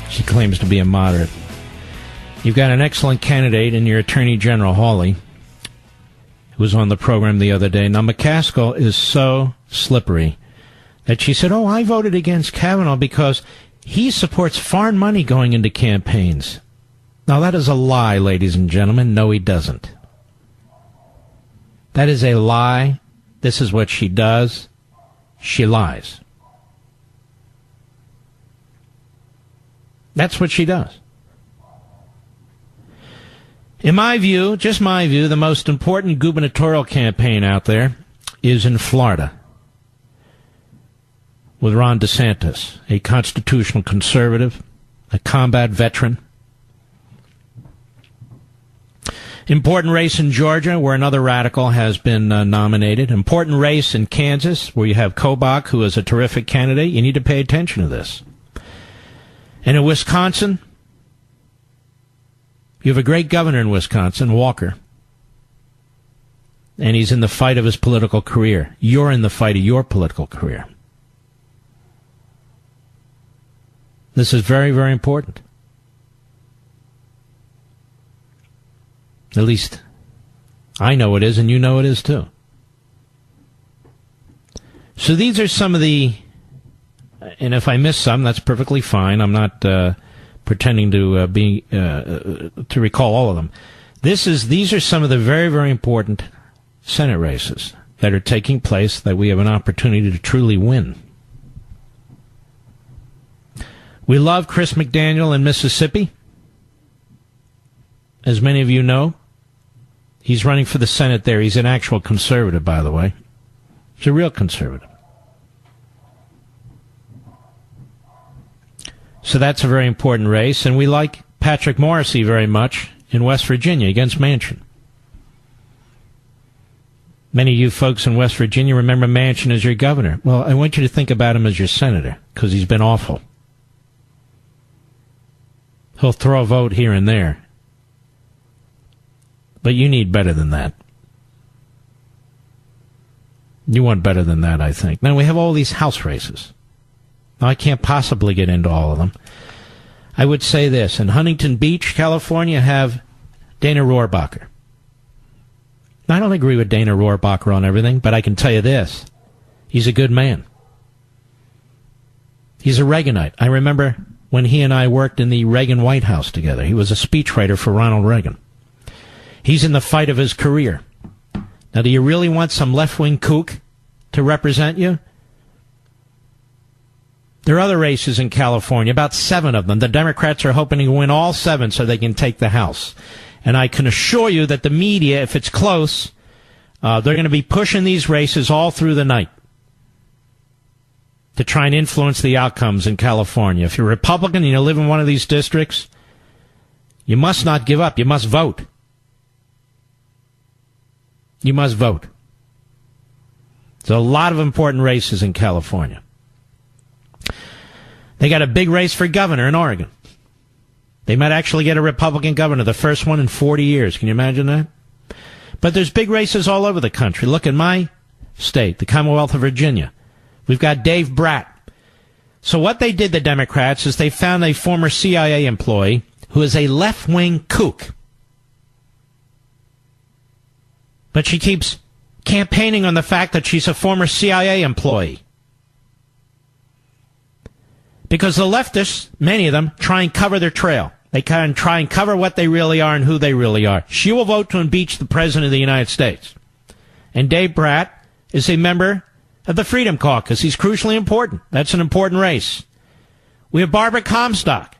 She claims to be a moderate. You've got an excellent candidate in your Attorney General, Hawley, who was on the program the other day. Now, McCaskill is so slippery that she said, I voted against Kavanaugh because he supports foreign money going into campaigns. Now, that is a lie, ladies and gentlemen. No, he doesn't. That is a lie. This is what she does. She lies. That's what she does. In my view, just my view, the most important gubernatorial campaign out there is in Florida with Ron DeSantis, a constitutional conservative, a combat veteran. Important race in Georgia, where another radical has been nominated. Important race in Kansas, where you have Kobach, who is a terrific candidate. You need to pay attention to this. And in Wisconsin, you have a great governor in Wisconsin, Walker. And he's in the fight of his political career. You're in the fight of your political career. This is very, very important. At least I know it is, and you know it is too. So these are some of the, and if I miss some, that's perfectly fine. I'm not pretending to to recall all of them. These are some of the very, very important Senate races that are taking place that we have an opportunity to truly win. We love Chris McDaniel in Mississippi. As many of you know, he's running for the Senate there. He's an actual conservative, by the way. He's a real conservative. So that's a very important race. And we like Patrick Morrisey very much in West Virginia against Manchin. Many of you folks in West Virginia remember Manchin as your governor. Well, I want you to think about him as your senator, because he's been awful. He'll throw a vote here and there. But you need better than that. You want better than that, I think. Now, we have all these House races. Now, I can't possibly get into all of them. I would say this. In Huntington Beach, California, have Dana Rohrabacher. Now, I don't agree with Dana Rohrabacher on everything, but I can tell you this. He's a good man. He's a Reaganite. I remember when he and I worked in the Reagan White House together. He was a speechwriter for Ronald Reagan. He's in the fight of his career. Now, do you really want some left-wing kook to represent you? There are other races in California, about 7 of them. The Democrats are hoping to win all 7 so they can take the House. And I can assure you that the media, if it's close, they're going to be pushing these races all through the night to try and influence the outcomes in California. If you're a Republican and you live in one of these districts, you must not give up. You must vote. You must vote. There's a lot of important races in California. They got a big race for governor in Oregon. They might actually get a Republican governor, the first one in 40 years. Can you imagine that? But there's big races all over the country. Look at my state, the Commonwealth of Virginia. We've got Dave Bratt. So what they did, the Democrats, is they found a former CIA employee who is a left-wing kook. But she keeps campaigning on the fact that she's a former CIA employee. Because the leftists, many of them, try and cover their trail. They try and cover what they really are and who they really are. She will vote to impeach the President of the United States. And Dave Bratt is a member of the Freedom Caucus. He's crucially important. That's an important race. We have Barbara Comstock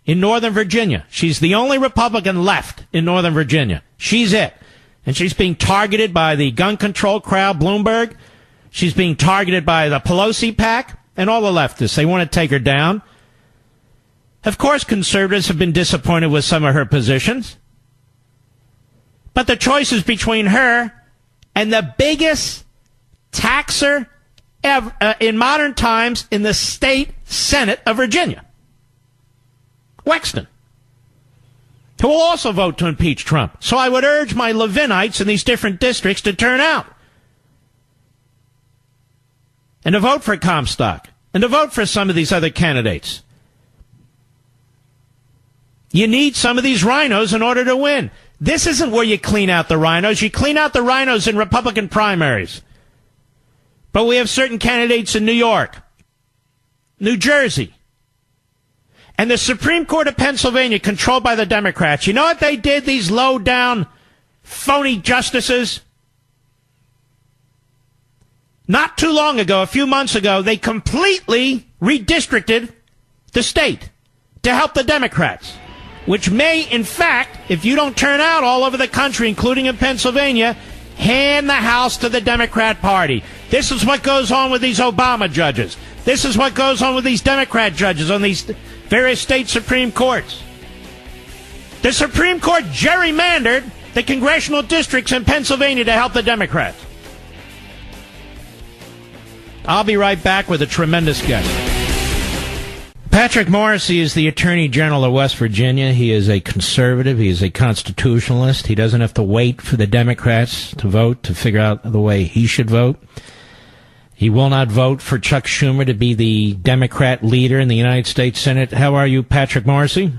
in Northern Virginia. She's the only Republican left in Northern Virginia. She's it. And she's being targeted by the gun control crowd, Bloomberg. She's being targeted by the Pelosi pack and all the leftists. They want to take her down. Of course, conservatives have been disappointed with some of her positions. But the choice is between her and the biggest taxer ever, in modern times in the state Senate of Virginia, Wexton, who will also vote to impeach Trump. So I would urge my Levinites in these different districts to turn out and to vote for Comstock and to vote for some of these other candidates. You need some of these rhinos in order to win. This isn't where you clean out the rhinos. You clean out the rhinos in Republican primaries. But we have certain candidates in New York, New Jersey, and the Supreme Court of Pennsylvania, controlled by the Democrats. You know what they did, these low-down, phony justices? Not too long ago, a few months ago, they completely redistricted the state to help the Democrats, which may, in fact, if you don't turn out all over the country, including in Pennsylvania, hand the House to the Democrat Party. This is what goes on with these Obama judges. This is what goes on with these Democrat judges on these various state Supreme Courts. The Supreme Court gerrymandered the congressional districts in Pennsylvania to help the Democrats. I'll be right back with a tremendous guest. Patrick Morrisey is the Attorney General of West Virginia. He is a conservative. He is a constitutionalist. He doesn't have to wait for the Democrats to vote to figure out the way he should vote. He will not vote for Chuck Schumer to be the Democrat leader in the United States Senate. How are you, Patrick Morrisey?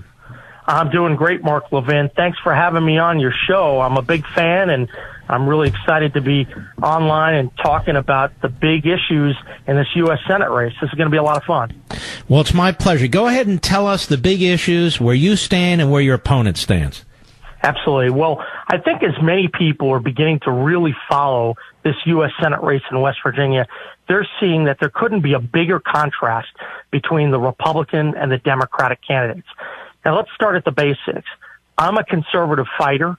I'm doing great, Mark Levin. Thanks for having me on your show. I'm a big fan, and I'm really excited to be online and talking about the big issues in this U.S. Senate race. This is going to be a lot of fun. Well, it's my pleasure. Go ahead and tell us the big issues, where you stand and where your opponent stands. Absolutely. Well, I think as many people are beginning to really follow this U.S. Senate race in West Virginia, they're seeing that there couldn't be a bigger contrast between the Republican and the Democratic candidates. Now, let's start at the basics. I'm a conservative fighter.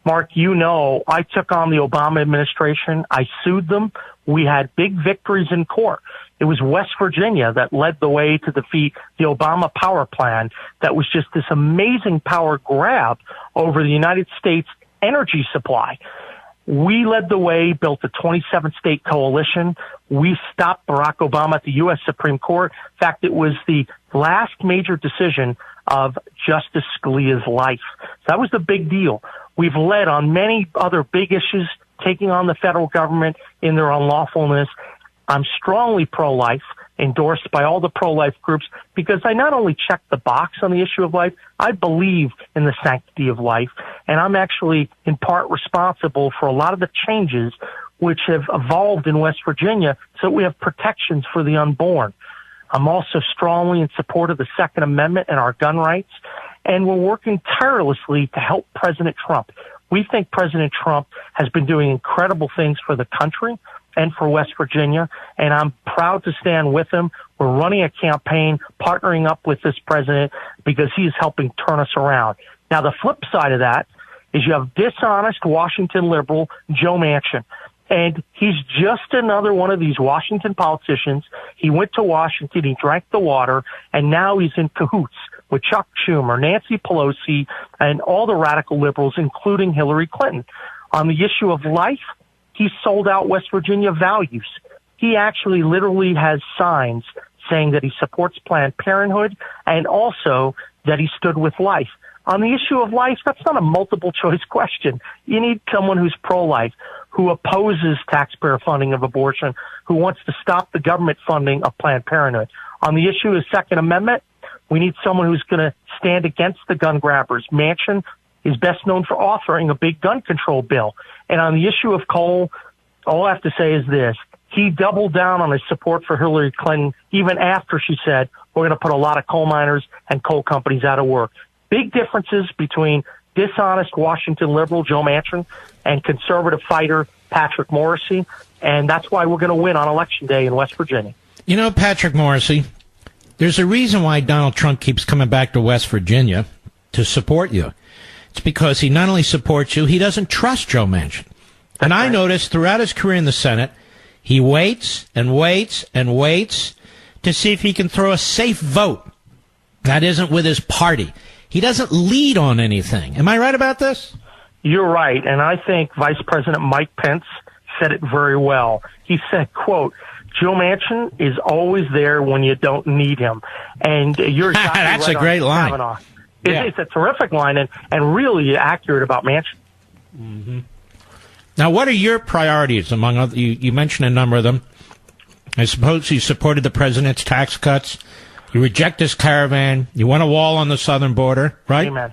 Mark, you know, I took on the Obama administration. I sued them. We had big victories in court. It was West Virginia that led the way to defeat the Obama power plan that was just this amazing power grab over the United States energy supply. We led the way, built a 27-state coalition. We stopped Barack Obama at the U.S. Supreme Court. In fact, it was the last major decision of Justice Scalia's life. So that was the big deal. We've led on many other big issues, taking on the federal government in their unlawfulness. I'm strongly pro-life, endorsed by all the pro-life groups, because I not only check the box on the issue of life, I believe in the sanctity of life, and I'm actually in part responsible for a lot of the changes which have evolved in West Virginia so we have protections for the unborn. I'm also strongly in support of the Second Amendment and our gun rights, and we're working tirelessly to help President Trump. We think President Trump has been doing incredible things for the country and for West Virginia, and I'm proud to stand with him. We're running a campaign, partnering up with this president, because he is helping turn us around. Now, the flip side of that is you have dishonest Washington liberal Joe Manchin. And he's just another one of these Washington politicians. He went to Washington, he drank the water, and now he's in cahoots with Chuck Schumer, Nancy Pelosi, and all the radical liberals, including Hillary Clinton. On the issue of life, he sold out West Virginia values. He actually literally has signs saying that he supports Planned Parenthood and also that he stood with life. On the issue of life, that's not a multiple choice question. You need someone who's pro-life, who opposes taxpayer funding of abortion, who wants to stop the government funding of Planned Parenthood. On the issue of the Second Amendment, we need someone who's going to stand against the gun grabbers. Manchin is best known for authoring a big gun control bill. And on the issue of coal, all I have to say is this. He doubled down on his support for Hillary Clinton even after she said, we're going to put a lot of coal miners and coal companies out of work. Big differences between dishonest Washington liberal Joe Manchin and conservative fighter Patrick Morrisey, and that's why we're going to win on Election Day in West Virginia. You know, Patrick Morrisey, there's a reason why Donald Trump keeps coming back to West Virginia to support you. It's because he not only supports you, he doesn't trust Joe Manchin. And I noticed throughout his career in the Senate, he waits and waits and waits to see if he can throw a safe vote that isn't with his party. He doesn't lead on anything. Am I right about this? You're right, and I think Vice President Mike Pence said it very well. He said, quote, Joe Manchin is always there when you don't need him. And you're exactly That's right a great line. Kavanaugh. It's a terrific line and really accurate about Manchin. Mm-hmm. Now, what are your priorities among other? You mentioned a number of them. I suppose you supported the president's tax cuts. You reject this caravan. You want a wall on the southern border, right? Amen.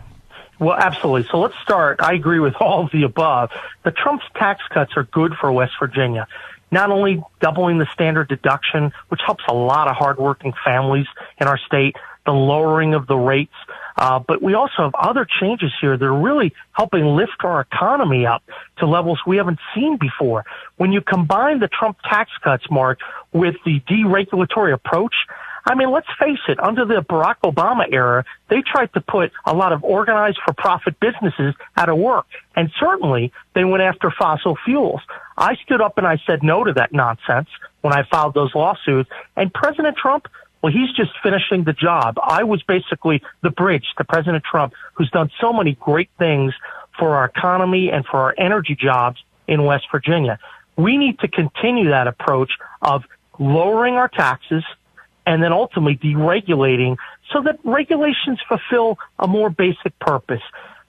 Well, absolutely. So let's start. I agree with all of the above. The Trump's tax cuts are good for West Virginia. Not only doubling the standard deduction, which helps a lot of hardworking families in our state, the lowering of the rates, but we also have other changes here that are really helping lift our economy up to levels we haven't seen before. When you combine the Trump tax cuts, Mark, with the deregulatory approach, I mean, let's face it, under the Barack Obama era, they tried to put a lot of organized for-profit businesses out of work. And certainly, they went after fossil fuels. I stood up and I said no to that nonsense when I filed those lawsuits. And President Trump, well, he's just finishing the job. I was basically the bridge to President Trump, who's done so many great things for our economy and for our energy jobs in West Virginia. We need to continue that approach of lowering our taxes and then ultimately deregulating so that regulations fulfill a more basic purpose.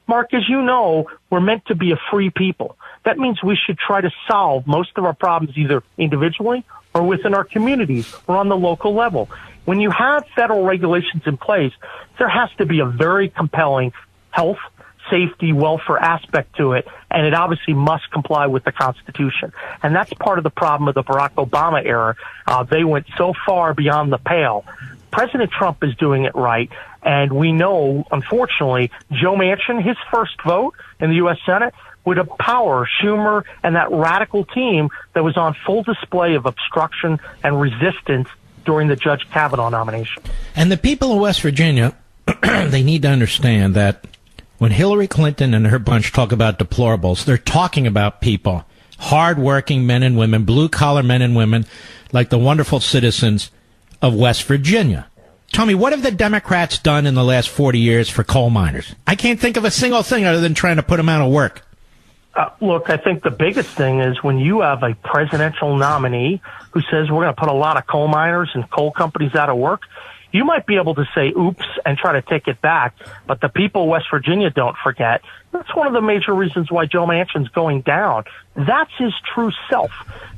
Mark, as you know, we're meant to be a free people. That means we should try to solve most of our problems either individually or within our communities or on the local level. When you have federal regulations in place, there has to be a very compelling health, safety, welfare aspect to it, and it obviously must comply with the Constitution. And that's part of the problem of the Barack Obama era. They went so far beyond the pale. President Trump is doing it right, and we know, unfortunately, Joe Manchin, his first vote in the U.S. Senate would empower Schumer and that radical team that was on full display of obstruction and resistance during the Judge Kavanaugh nomination. And the people of West Virginia, they need to understand that when Hillary Clinton and her bunch talk about deplorables, they're talking about people, hard-working men and women, blue-collar men and women, like the wonderful citizens of West Virginia. Tell me, what have the Democrats done in the last 40 years for coal miners? I can't think of a single thing other than trying to put them out of work. Look, I think the biggest thing is when you have a presidential nominee who says we're going to put a lot of coal miners and coal companies out of work, you might be able to say oops and try to take it back, but the people of West Virginia don't forget. That's one of the major reasons why Joe Manchin's going down. That's his true self.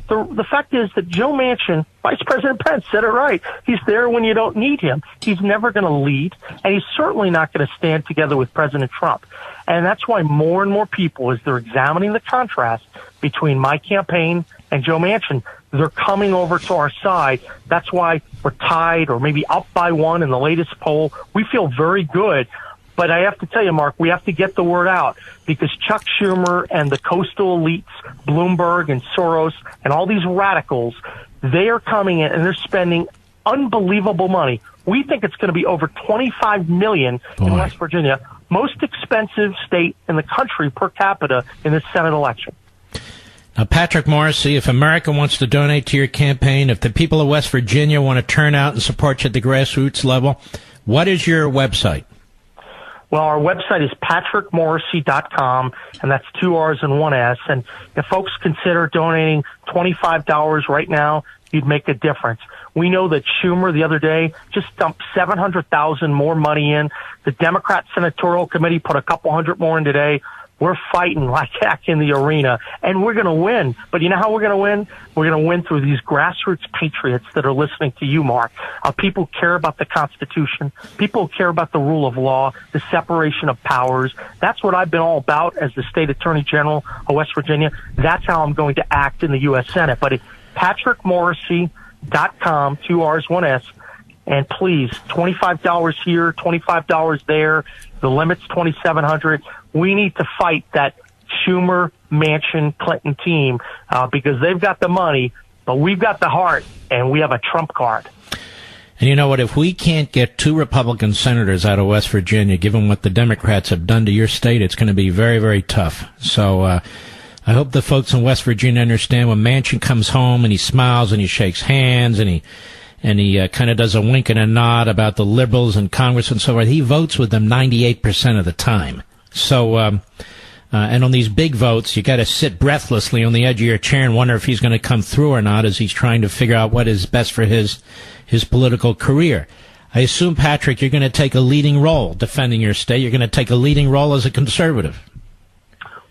The fact is that Joe Manchin, Vice President Pence said it right. He's there when you don't need him. He's never going to lead, and he's certainly not going to stand together with President Trump. And that's why more and more people, as they're examining the contrast between my campaign and Joe Manchin, they're coming over to our side. That's why we're tied or maybe up by one in the latest poll. We feel very good. But I have to tell you, Mark, we have to get the word out because Chuck Schumer and the coastal elites, Bloomberg and Soros and all these radicals, they are coming in and they're spending unbelievable money. We think it's going to be over $25 million in West Virginia, most expensive state in the country per capita in this Senate election. Now, Patrick Morrissey, if America wants to donate to your campaign, if the people of West Virginia want to turn out and support you at the grassroots level, what is your website? Well, our website is patrickmorrissey.com, and that's 2 R's and 1 S. And if folks consider donating $25 right now, you'd make a difference. We know that Schumer the other day just dumped $700,000 more money in. The Democrat Senatorial Committee put a couple hundred more in today. We're fighting like heck in the arena, and we're going to win. But you know how we're going to win? We're going to win through these grassroots patriots that are listening to you, Mark. People who care about the Constitution. People who care about the rule of law, the separation of powers. That's what I've been all about as the state attorney general of West Virginia. That's how I'm going to act in the U.S. Senate. But patrickmorrissey.com, 2 R's, 1 S. And please, $25 here, $25 there. The limit's $2,700. We need to fight that Schumer, Manchin, Clinton team because they've got the money, but we've got the heart, and we have a trump card. And you know what? If we can't get 2 Republican senators out of West Virginia, given what the Democrats have done to your state, it's going to be very, very tough. So I hope the folks in West Virginia understand when Manchin comes home and he smiles and he shakes hands and he kind of does a wink and a nod about the liberals in Congress and so forth. He votes with them 98% of the time. So And on these big votes, you got to sit breathlessly on the edge of your chair and wonder if he's going to come through or not as he's trying to figure out what is best for his political career. I assume, Patrick, you're going to take a leading role defending your state. You're going to take a leading role as a conservative.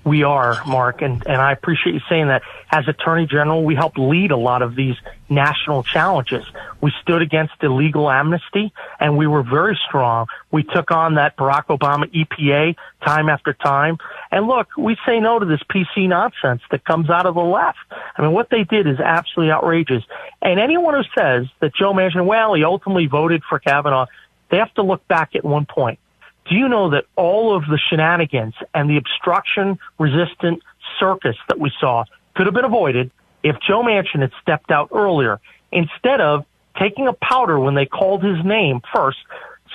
We are, Mark, and I appreciate you saying that. As Attorney General, we helped lead a lot of these national challenges. We stood against illegal amnesty, and we were very strong. We took on that Barack Obama EPA time after time. And look, we say no to this PC nonsense that comes out of the left. I mean, what they did is absolutely outrageous. And anyone who says that Joe Manchin, well, he ultimately voted for Kavanaugh, they have to look back at one point. Do you know that all of the shenanigans and the obstruction-resistant circus that we saw could have been avoided if Joe Manchin had stepped out earlier instead of taking a powder when they called his name first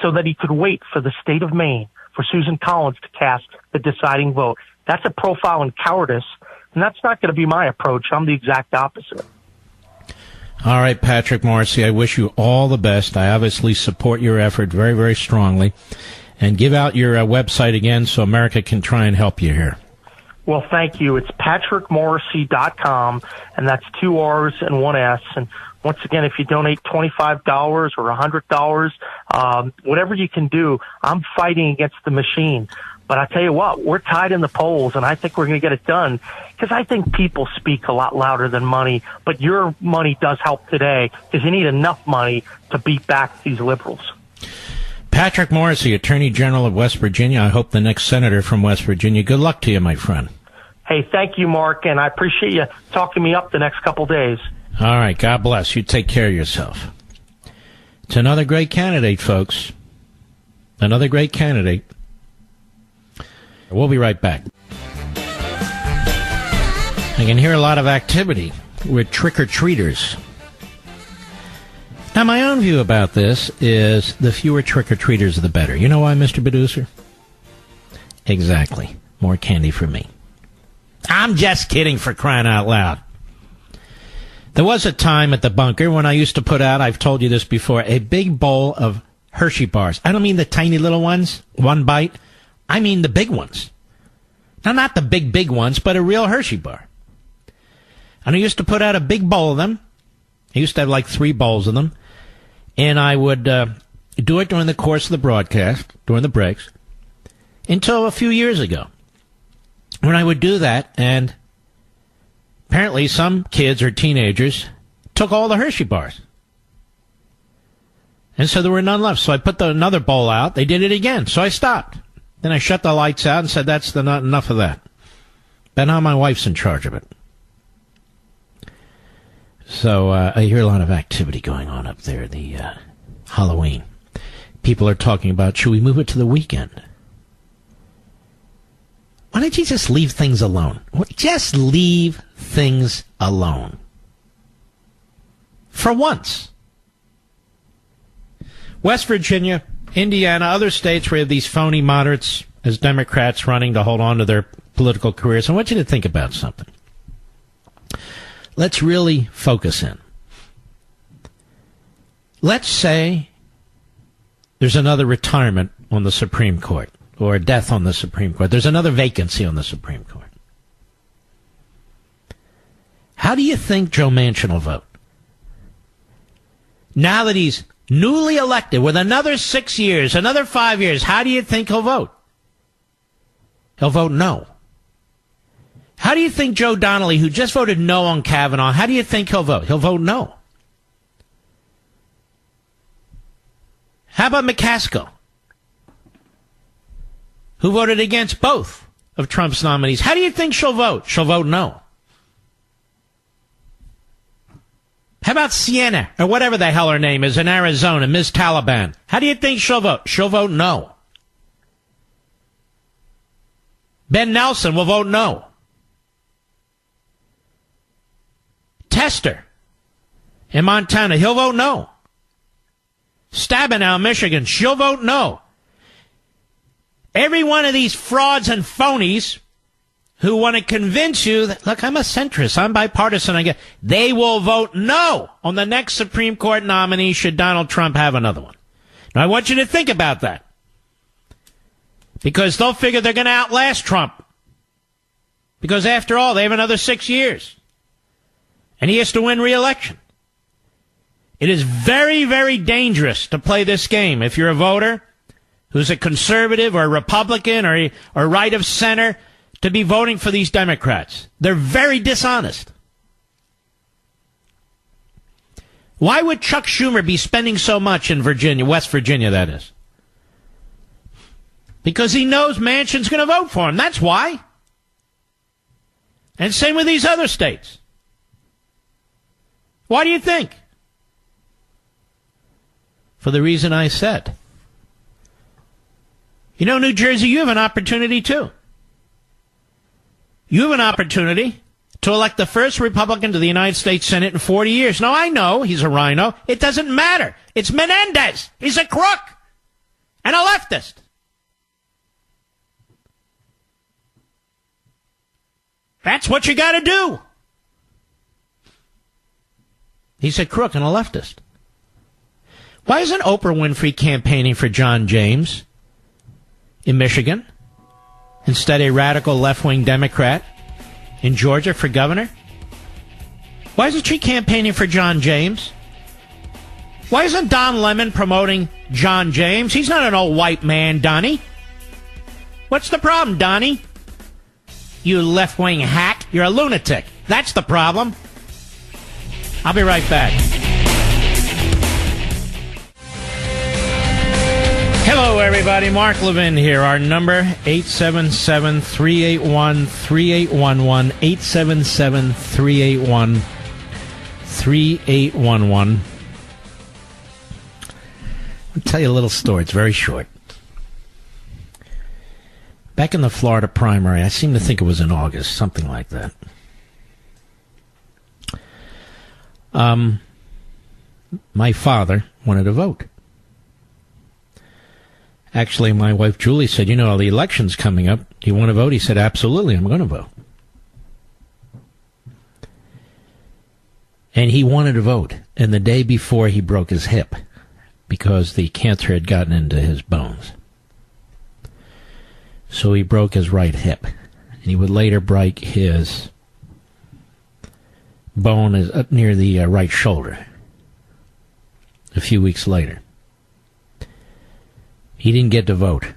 so that he could wait for the state of Maine, for Susan Collins to cast the deciding vote? That's a profile in cowardice, and that's not going to be my approach. I'm the exact opposite. All right, Patrick Morrissey, I wish you all the best. I obviously support your effort very, very strongly. And give out your website again so America can try and help you here. Well, thank you. It's patrickmorrissey.com, and that's 2 R's and 1 S. And once again, if you donate $25 or $100, whatever you can do, I'm fighting against the machine. But I tell you what, we're tied in the polls, and I think we're going to get it done because I think people speak a lot louder than money. But your money does help today because you need enough money to beat back these liberals. Patrick Morrissey, Attorney General of West Virginia. I hope the next senator from West Virginia. Good luck to you, my friend. Hey, thank you, Mark, and I appreciate you talking me up the next couple days. All right, God bless. You take care of yourself. It's another great candidate, folks. Another great candidate. We'll be right back. I can hear a lot of activity with trick-or-treaters. Now, my own view about this is the fewer trick-or-treaters, the better. You know why, Mr. Producer? Exactly. More candy for me. I'm just kidding, for crying out loud. There was a time at the bunker when I used to put out, I've told you this before, a big bowl of Hershey bars. I don't mean the tiny little ones, one bite. I mean the big ones. Now, not the big ones, but a real Hershey bar. And I used to put out a big bowl of them. I used to have like 3 bowls of them. And I would do it during the course of the broadcast, during the breaks, until a few years ago, when I would do that, and apparently some kids or teenagers took all the Hershey bars. And so there were none left. So I put another bowl out. They did it again. So I stopped. Then I shut the lights out and said, that's not enough of that. But now my wife's in charge of it. So I hear a lot of activity going on up there, the Halloween. People are talking about, should we move it to the weekend? Why don't you just leave things alone? Just leave things alone. For once. West Virginia, Indiana, other states where you have these phony moderates as Democrats running to hold on to their political careers. I want you to think about something. Let's really focus in. Let's say there's another retirement on the Supreme Court or a death on the Supreme Court. There's another vacancy on the Supreme Court. How do you think Joe Manchin will vote? Now that he's newly elected with another 6 years, another 5 years, how do you think he'll vote? He'll vote no. How do you think Joe Donnelly, who just voted no on Kavanaugh, how do you think he'll vote? He'll vote no. How about McCaskill, who voted against both of Trump's nominees? How do you think she'll vote? She'll vote no. How about Sienna, or whatever the hell her name is, in Arizona, Ms. Taliban? How do you think she'll vote? She'll vote no. Ben Nelson will vote no. Tester in Montana, he'll vote no. Stabenow, Michigan, she'll vote no. Every one of these frauds and phonies who want to convince you that, look, I'm a centrist, I'm bipartisan, they will vote no on the next Supreme Court nominee should Donald Trump have another one. Now, I want you to think about that. Because they'll figure they're going to outlast Trump. Because after all, they have another 6 years. And he has to win re-election. It is very, very dangerous to play this game if you're a voter who's a conservative or a Republican or right of center to be voting for these Democrats. They're very dishonest. Why would Chuck Schumer be spending so much in Virginia, West Virginia, that is? Because he knows Manchin's going to vote for him. That's why. And same with these other states. Why do you think? For the reason I said. You know, New Jersey, you have an opportunity too. You have an opportunity to elect the first Republican to the United States Senate in 40 years. Now, I know he's a rhino. It doesn't matter. It's Menendez. He's a crook and a leftist. That's what you got to do. He's a crook and a leftist. Why isn't Oprah Winfrey campaigning for John James in Michigan? Instead, a radical left-wing Democrat in Georgia for governor? Why isn't she campaigning for John James? Why isn't Don Lemon promoting John James? He's not an old white man, Donnie. What's the problem, Donnie? You left-wing hack. You're a lunatic. That's the problem. I'll be right back. Hello, everybody. Mark Levin here. Our number, 877-381-3811, 877-381-3811. I'll tell you a little story. It's very short. Back in the Florida primary, I seem to think it was in August, something like that. My father wanted to vote. Actually, my wife Julie said, you know, the election's coming up. Do you want to vote? He said, absolutely, I'm going to vote. And he wanted to vote. And the day before, he broke his hip because the cancer had gotten into his bones. So he broke his right hip. And he would later break his bone up near the right shoulder a few weeks later. He didn't get to vote.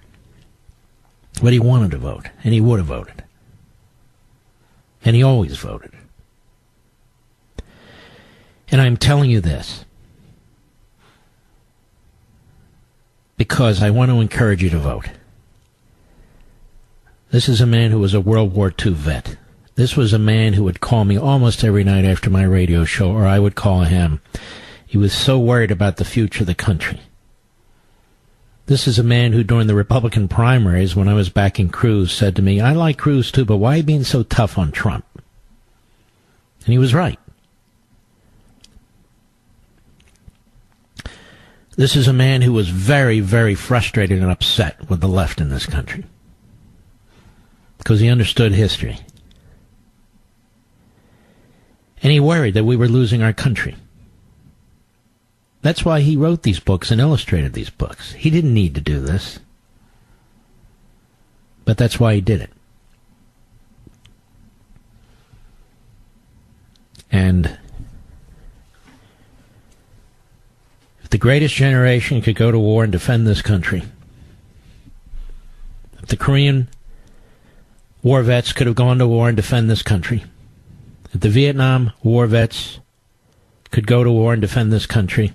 But he wanted to vote. And he would have voted. And he always voted. And I'm telling you this because I want to encourage you to vote. This is a man who was a World War II vet. This was a man who would call me almost every night after my radio show, or I would call him. He was so worried about the future of the country. This is a man who, during the Republican primaries, when I was backing Cruz, said to me, I like Cruz too, but why are you being so tough on Trump? And he was right. This is a man who was very, very frustrated and upset with the left in this country because he understood history. And he worried that we were losing our country. That's why he wrote these books and illustrated these books. He didn't need to do this. But that's why he did it. And if the greatest generation could go to war and defend this country, if the Korean War vets could have gone to war and defend this country, if the Vietnam War vets could go to war and defend this country,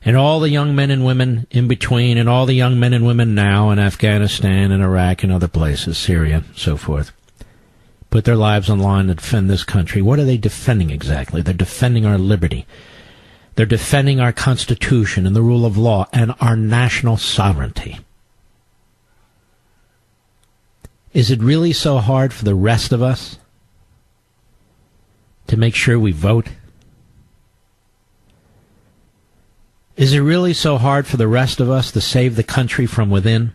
and all the young men and women in between, and all the young men and women now in Afghanistan and Iraq and other places, Syria, so forth, put their lives on the line to defend this country. What are they defending exactly? They're defending our liberty. They're defending our Constitution and the rule of law and our national sovereignty. Is it really so hard for the rest of us to make sure we vote? Is it really so hard for the rest of us to save the country from within?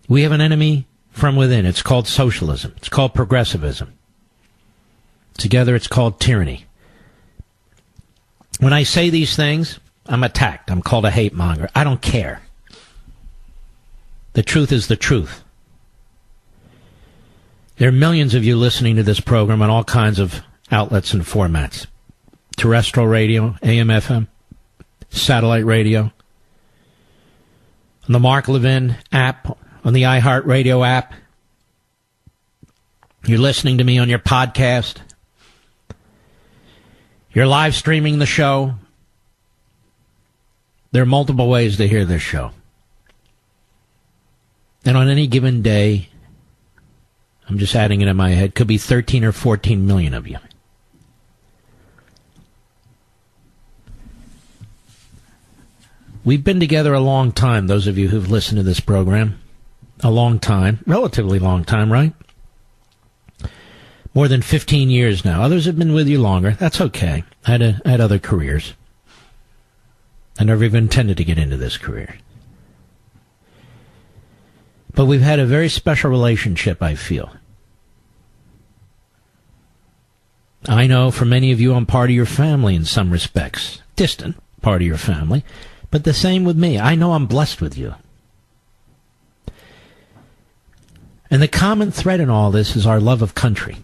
We have an enemy from within. It's called socialism. It's called progressivism. Together it's called tyranny. When I say these things, I'm attacked. I'm called a hate monger. I don't care. The truth is the truth. There are millions of you listening to this program on all kinds of outlets and formats. Terrestrial radio, AM, FM, satellite radio, on the Mark Levin app, on the iHeartRadio app. You're listening to me on your podcast. You're live streaming the show. There are multiple ways to hear this show. And on any given day, I'm just adding it in my head, could be 13 or 14 million of you. We've been together a long time, those of you who've listened to this program. A long time, relatively long time, right? More than 15 years now. Others have been with you longer. That's okay. I had other careers. I never even intended to get into this career. But we've had a very special relationship, I feel. I know for many of you I'm part of your family in some respects. Distant part of your family. But the same with me. I know I'm blessed with you. And the common thread in all this is our love of country.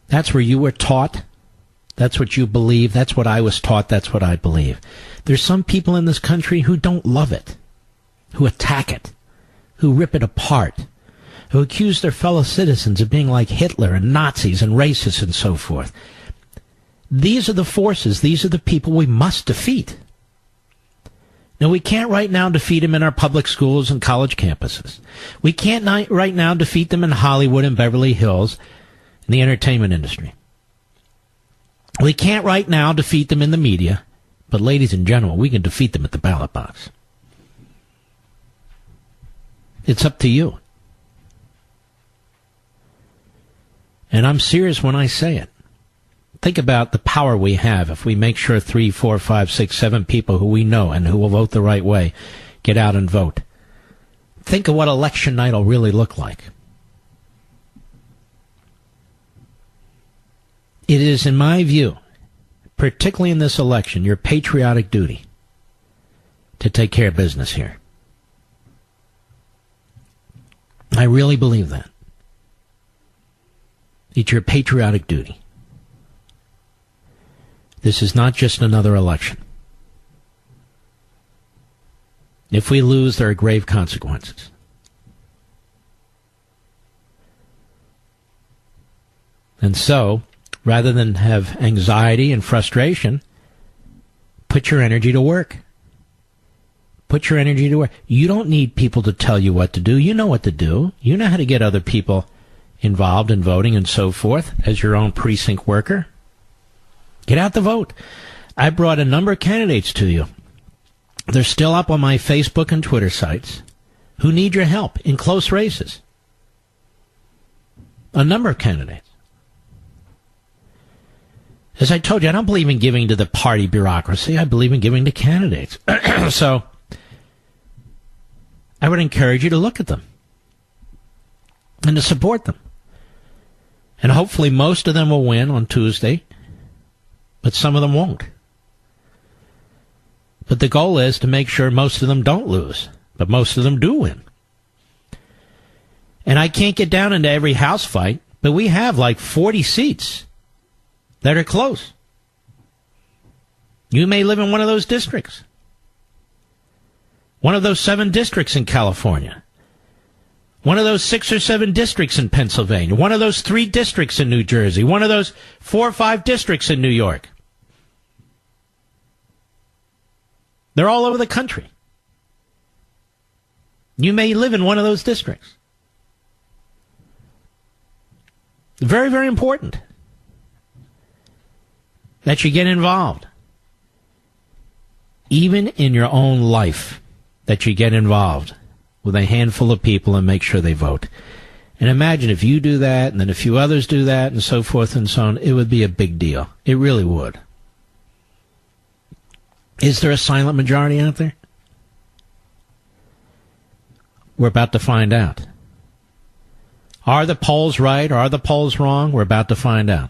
That's where you were taught. That's what you believe. That's what I was taught. That's what I believe. There's some people in this country who don't love it, who attack it, who rip it apart, who accuse their fellow citizens of being like Hitler and Nazis and racists and so forth. These are the forces. These are the people we must defeat. Now, we can't right now defeat them in our public schools and college campuses. We can't right now defeat them in Hollywood and Beverly Hills in the entertainment industry. We can't right now defeat them in the media, but ladies and gentlemen, we can defeat them at the ballot box. It's up to you. And I'm serious when I say it. Think about the power we have if we make sure 3, 4, 5, 6, 7 people who we know and who will vote the right way get out and vote. Think of what election night will really look like. It is, in my view, particularly in this election, your patriotic duty to take care of business here. I really believe that. It's your patriotic duty. This is not just another election. If we lose, there are grave consequences. And so, rather than have anxiety and frustration, put your energy to work. Put your energy to work. You don't need people to tell you what to do. You know what to do. You know how to get other people involved in voting and so forth as your own precinct worker. Get out the vote. I brought a number of candidates to you. They're still up on my Facebook and Twitter sites who need your help in close races. A number of candidates. As I told you, I don't believe in giving to the party bureaucracy. I believe in giving to candidates. So I would encourage you to look at them and to support them. And hopefully most of them will win on Tuesday, but some of them won't. But the goal is to make sure most of them don't lose, but most of them do win. And I can't get down into every house fight, but we have like 40 seats that are close. You may live in one of those districts. One of those 7 districts in California. One of those 6 or 7 districts in Pennsylvania. One of those 3 districts in New Jersey. One of those 4 or 5 districts in New York. They're all over the country. You may live in one of those districts. Very, very important that you get involved. Even in your own life, that you get involved with a handful of people and make sure they vote. And imagine if you do that, and then a few others do that, and so forth and so on, it would be a big deal. It really would. Is there a silent majority out there? We're about to find out. Are the polls right? Are the polls wrong? We're about to find out.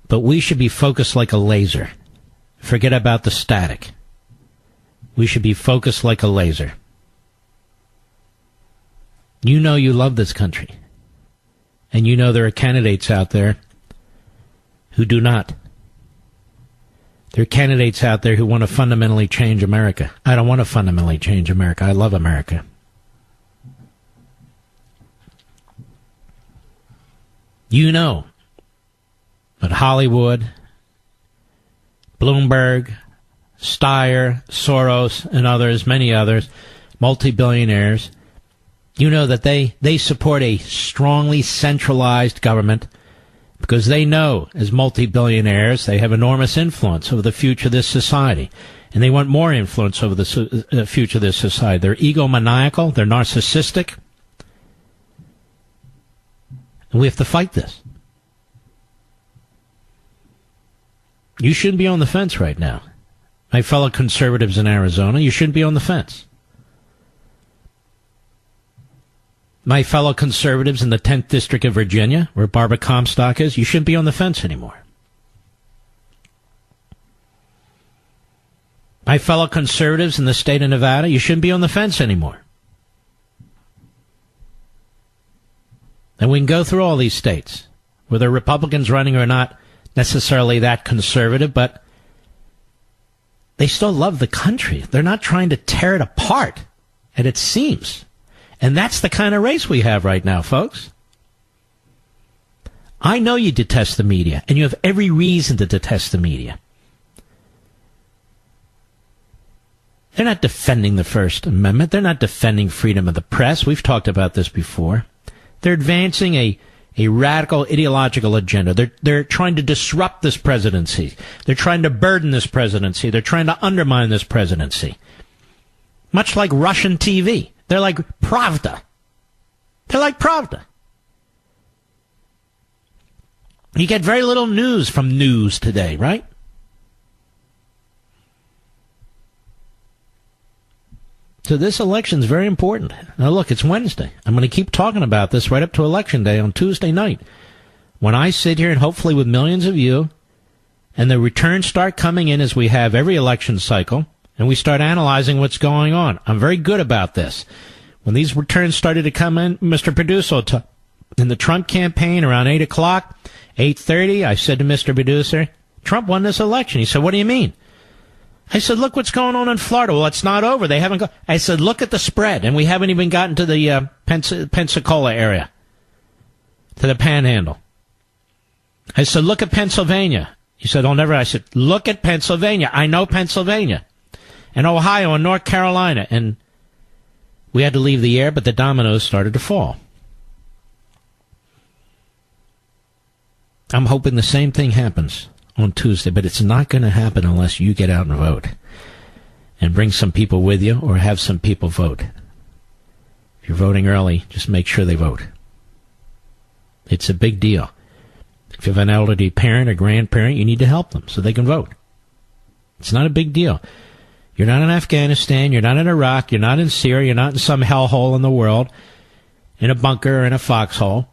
But we should be focused like a laser. Forget about the static. We should be focused like a laser. You know you love this country. And you know there are candidates out there who do not. There are candidates out there who want to fundamentally change America. I don't want to fundamentally change America. I love America. You know. But Hollywood, Bloomberg, Steyer, Soros, and others, many others, multi-billionaires, you know that they support a strongly centralized government because they know, as multi-billionaires, they have enormous influence over the future of this society. And they want more influence over the future of this society. They're egomaniacal. They're narcissistic. And we have to fight this. You shouldn't be on the fence right now. My fellow conservatives in Arizona, you shouldn't be on the fence. My fellow conservatives in the 10th District of Virginia, where Barbara Comstock is, you shouldn't be on the fence anymore. My fellow conservatives in the state of Nevada, you shouldn't be on the fence anymore. And we can go through all these states, whether Republicans running or not necessarily that conservative, but they still love the country. They're not trying to tear it apart, and it seems. And that's the kind of race we have right now, folks. I know you detest the media, and you have every reason to detest the media. They're not defending the First Amendment. They're not defending freedom of the press. We've talked about this before. They're advancing a radical ideological agenda. They're trying to disrupt this presidency. They're trying to burden this presidency. They're trying to undermine this presidency. Much like Russian TV. They're like Pravda. They're like Pravda. You get very little news from news today, right? So this election is very important. Now look, it's Wednesday. I'm going to keep talking about this right up to Election Day on Tuesday night. When I sit here and hopefully with millions of you, and the returns start coming in as we have every election cycle, and we start analyzing what's going on. I'm very good about this. When these returns started to come in, Mr. Producer, in the Trump campaign around 8 o'clock, 8:30, I said to Mr. Producer, Trump won this election. He said, what do you mean? I said, look what's going on in Florida. Well, it's not over. They haven't I said, look at the spread. And we haven't even gotten to the Pensacola area, to the Panhandle. I said, look at Pennsylvania. He said, oh, never. I said, look at Pennsylvania. I know Pennsylvania. And Ohio and North Carolina. And we had to leave the air, but the dominoes started to fall. I'm hoping the same thing happens on Tuesday, but it's not going to happen unless you get out and vote. And bring some people with you or have some people vote. If you're voting early, just make sure they vote. It's a big deal. If you have an elderly parent or grandparent, you need to help them so they can vote. It's not a big deal. You're not in Afghanistan, you're not in Iraq, you're not in Syria, you're not in some hellhole in the world, in a bunker or in a foxhole.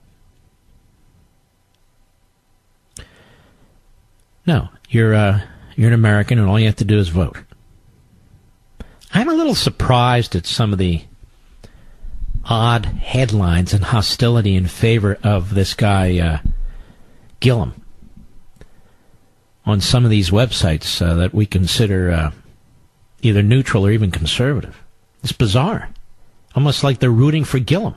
No, you're an American, and all you have to do is vote. I'm a little surprised at some of the odd headlines and hostility in favor of this guy, Gillum, on some of these websites that we consider either neutral or even conservative. It's bizarre. Almost like they're rooting for Gillum.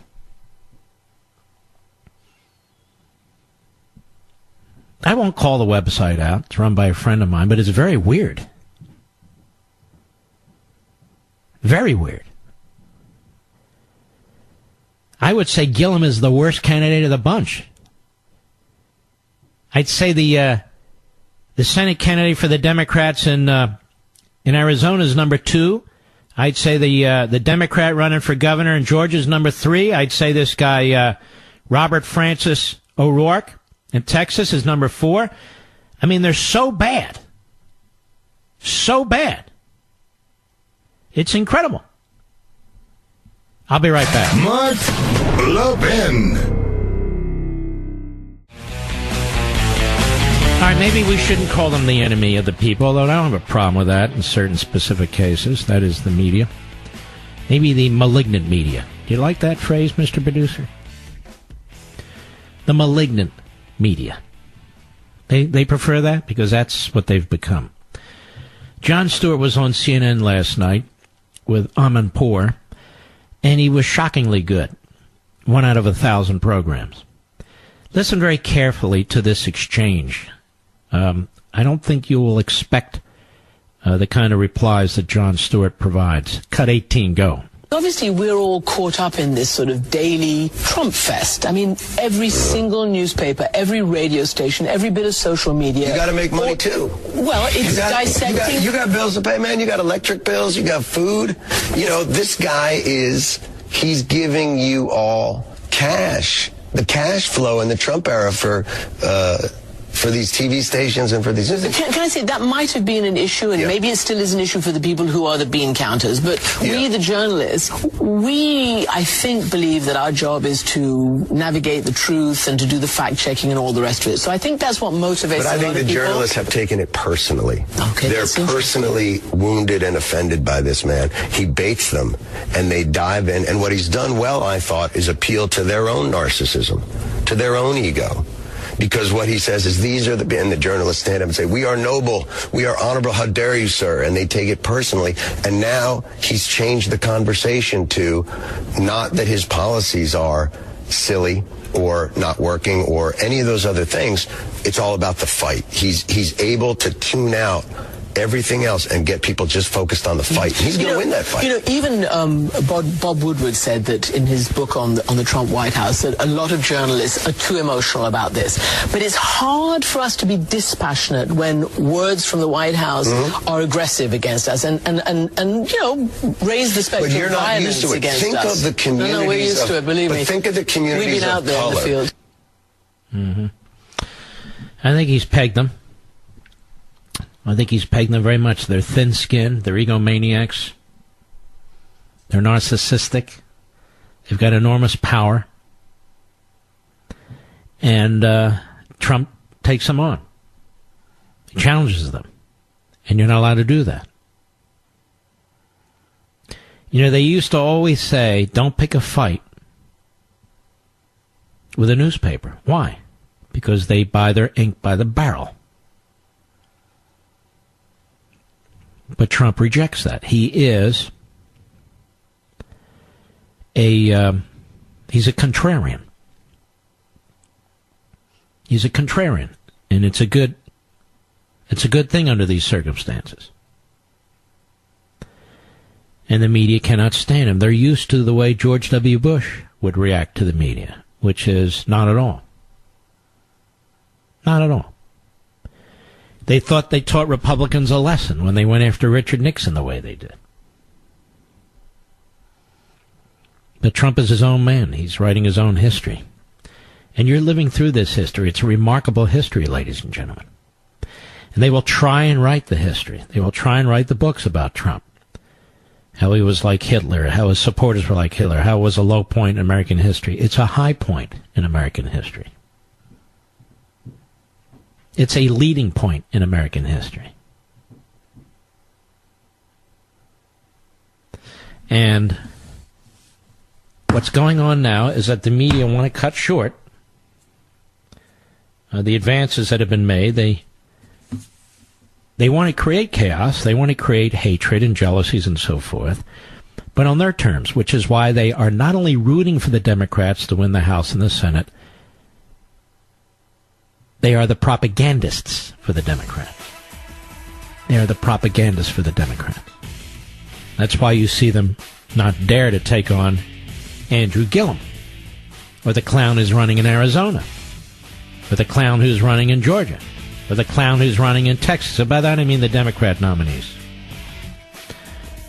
I won't call the website out. It's run by a friend of mine, but it's very weird. Very weird. I would say Gillum is the worst candidate of the bunch. I'd say the Senate candidate for the Democrats in Arizona is number 2. I'd say the Democrat running for governor in Georgia is number 3. I'd say this guy Robert Francis O'Rourke in Texas is number 4. I mean, they're so bad. So bad. It's incredible. I'll be right back. Mark Levin. All right, maybe we shouldn't call them the enemy of the people, although I don't have a problem with that in certain specific cases. That is the media. Maybe the malignant media. Do you like that phrase, Mr. Producer? The malignant media. They prefer that because that's what they've become. Jon Stewart was on CNN last night with Amanpour, and he was shockingly good. 1 out of 1,000 programs. Listen very carefully to this exchange. I don't think you will expect the kind of replies that Jon Stewart provides. Cut 18, go. Obviously, we're all caught up in this sort of daily Trump fest. I mean, every single newspaper, every radio station, every bit of social media. You got to make money, too. Well, it's dissecting. You got bills to pay, man. You got electric bills. You got food. You know, this guy he's giving you all cash. The cash flow in the Trump era for these TV stations and for these... Can I say, that might have been an issue, and maybe it still is an issue for the people who are the bean counters, but we, the journalists, I think, believe that our job is to navigate the truth and to do the fact-checking and all the rest of it. So I think that's what motivates But I think the journalists have taken it personally. Okay, they're personally wounded and offended by this man. He baits them, and they dive in, and what he's done well, I thought, is appeal to their own narcissism, to their own ego. Because what he says is and the journalists stand up and say, we are noble, we are honorable, how dare you, sir? And they take it personally. And now he's changed the conversation to not that his policies are silly or not working or any of those other things. It's all about the fight. He's able to tune out everything else and get people just focused on the fight. He's going to win that fight. You know, even Bob Woodward said that in his book on the Trump White House that a lot of journalists are too emotional about this. But it's hard for us to be dispassionate when words from the White House are aggressive against us and you know, raise the specter of violence against us. Think of the communities. No, we're used to it, believe me. Think of the communities. We've been out there in the field. I think he's pegged them. I think he's pegged them very much. They're thin-skinned. They're egomaniacs. They're narcissistic. They've got enormous power. And Trump takes them on. He challenges them. And you're not allowed to do that. You know, they used to always say, don't pick a fight with a newspaper. Why? Because they buy their ink by the barrel. But Trump rejects that. He is he's a contrarian. He's a contrarian, and it's a good thing under these circumstances. And the media cannot stand him. They're used to the way George W. Bush would react to the media, which is not at all. Not at all. They thought they taught Republicans a lesson when they went after Richard Nixon the way they did. But Trump is his own man. He's writing his own history. And you're living through this history. It's a remarkable history, ladies and gentlemen. And they will try and write the history. They will try and write the books about Trump. How he was like Hitler, how his supporters were like Hitler, how it was a low point in American history. It's a high point in American history. It's a leading point in American history. And what's going on now is that the media want to cut short the advances that have been made. They want to create chaos. They want to create hatred and jealousies and so forth, but on their terms, which is why they are not only rooting for the Democrats to win the House and the Senate, they are the propagandists for the Democrats. They are the propagandists for the Democrats. That's why you see them not dare to take on Andrew Gillum, or the clown who's running in Arizona, or the clown who's running in Georgia, or the clown who's running in Texas. So by that I mean the Democrat nominees.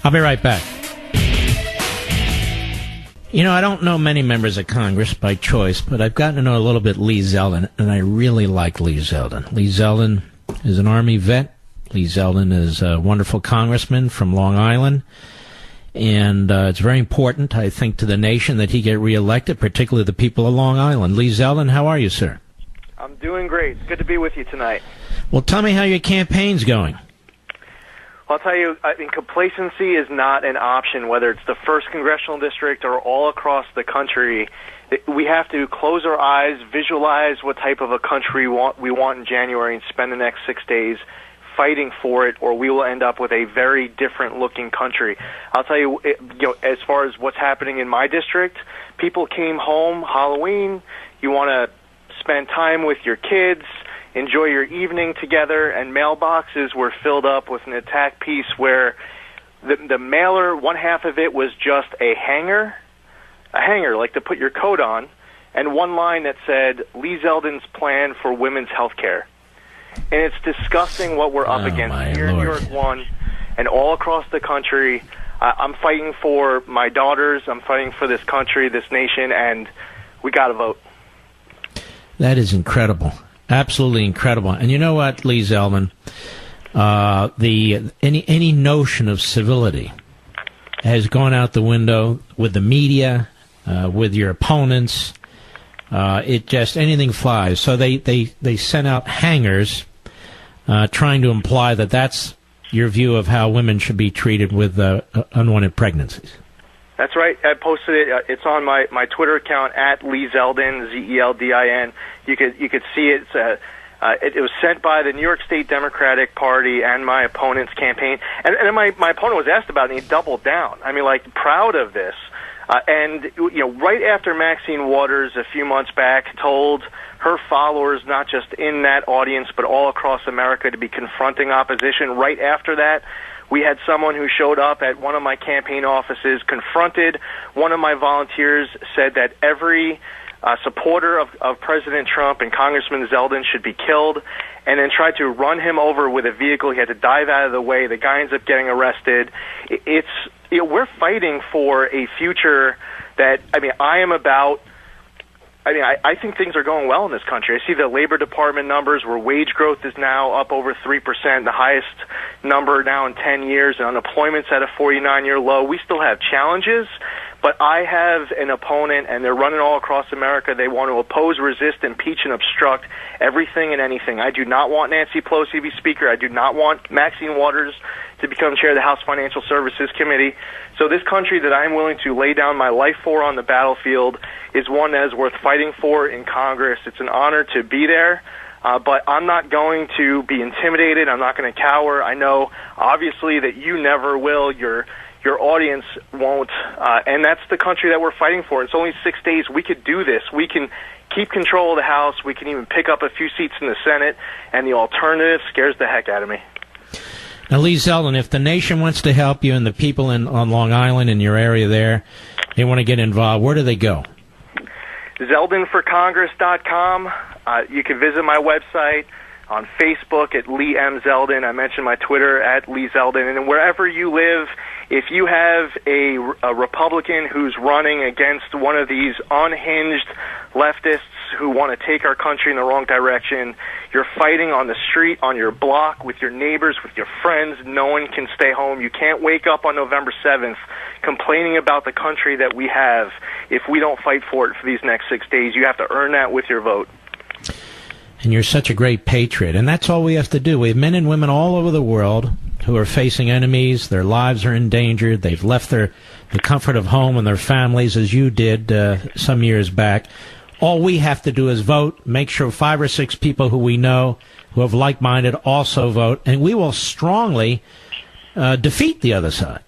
I'll be right back. You know, I don't know many members of Congress by choice, but I've gotten to know a little bit Lee Zeldin, and I really like Lee Zeldin. Lee Zeldin is an Army vet. Lee Zeldin is a wonderful congressman from Long Island, and it's very important, I think, to the nation that he get reelected, particularly the people of Long Island. Lee Zeldin, how are you, sir? I'm doing great. It's good to be with you tonight. Well, tell me how your campaign's going. I'll tell you, I think complacency is not an option, whether it's the 1st Congressional District or all across the country. We have to close our eyes, visualize what type of a country we want in January, and spend the next 6 days fighting for it, or we will end up with a very different-looking country. I'll tell you, as far as what's happening in my district, people came home Halloween. You want to spend time with your kids, enjoy your evening together, and mailboxes were filled up with an attack piece where the mailer, one half of it was just a hanger like to put your coat on, and one line that said, Lee Zeldin's plan for women's health care. And it's disgusting what we're up against here in New York 1 and all across the country. I'm fighting for my daughters. I'm fighting for this country, this nation, and we got to vote. That is incredible. Absolutely incredible. And you know what, Lee Zeldin? Any notion of civility has gone out the window with the media, with your opponents. Anything flies. So they sent out hangers trying to imply that that's your view of how women should be treated with unwanted pregnancies. That's right. I posted it. It's on my Twitter account at Lee Zeldin, Zeldin. You could see it. It was sent by the New York State Democratic Party and my opponent's campaign. And my opponent was asked about it, and he doubled down. I mean, proud of this. And right after Maxine Waters a few months back told her followers, not just in that audience but all across America, to be confronting opposition, right after that, we had someone who showed up at one of my campaign offices, confronted one of my volunteers, said that every supporter of President Trump and Congressman Zeldin should be killed, and then tried to run him over with a vehicle. He had to dive out of the way. The guy ends up getting arrested. We're fighting for a future that, I think things are going well in this country. I see the Labor Department numbers where wage growth is now up over 3%, the highest number now in 10 years, and unemployment's at a 49-year low. We still have challenges, but I have an opponent, and they're running all across America. They want to oppose, resist, impeach, and obstruct everything and anything. I do not want Nancy Pelosi to be Speaker. I do not want Maxine Waters to become Chair of the House Financial Services Committee. So this country that I'm willing to lay down my life for on the battlefield is one that is worth fighting for in Congress. It's an honor to be there, but I'm not going to be intimidated. I'm not going to cower. I know, obviously, that you never will. Your audience won't, and that's the country that we're fighting for. It's only 6 days. We could do this. We can keep control of the House. We can even pick up a few seats in the Senate, and the alternative scares the heck out of me. Now, Lee Zeldin, if the nation wants to help you and the people on Long Island in your area there, they want to get involved, where do they go? ZeldinForCongress.com. You can visit my website, on Facebook at Lee M. Zeldin. I mentioned my Twitter at Lee Zeldin. And wherever you live, if you have a Republican who's running against one of these unhinged leftists who want to take our country in the wrong direction, you're fighting on the street, on your block, with your neighbors, with your friends. No one can stay home. You can't wake up on November 7th complaining about the country that we have if we don't fight for it for these next 6 days. You have to earn that with your vote. And you're such a great patriot. And that's all we have to do. We have men and women all over the world who are facing enemies. Their lives are endangered. They've left the comfort of home and their families, as you did some years back. All we have to do is vote, make sure 5 or 6 people who we know who have like-minded also vote, and we will strongly defeat the other side.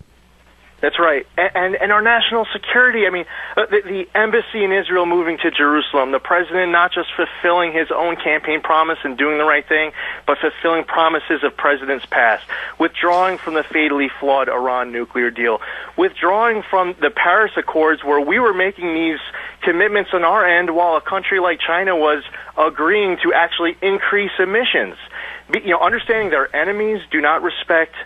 That's right. And our national security, I mean, the embassy in Israel moving to Jerusalem, the president not just fulfilling his own campaign promise and doing the right thing, but fulfilling promises of presidents past, withdrawing from the fatally flawed Iran nuclear deal, withdrawing from the Paris Accords where we were making these commitments on our end while a country like China was agreeing to actually increase emissions. You know, understanding their enemies do not respect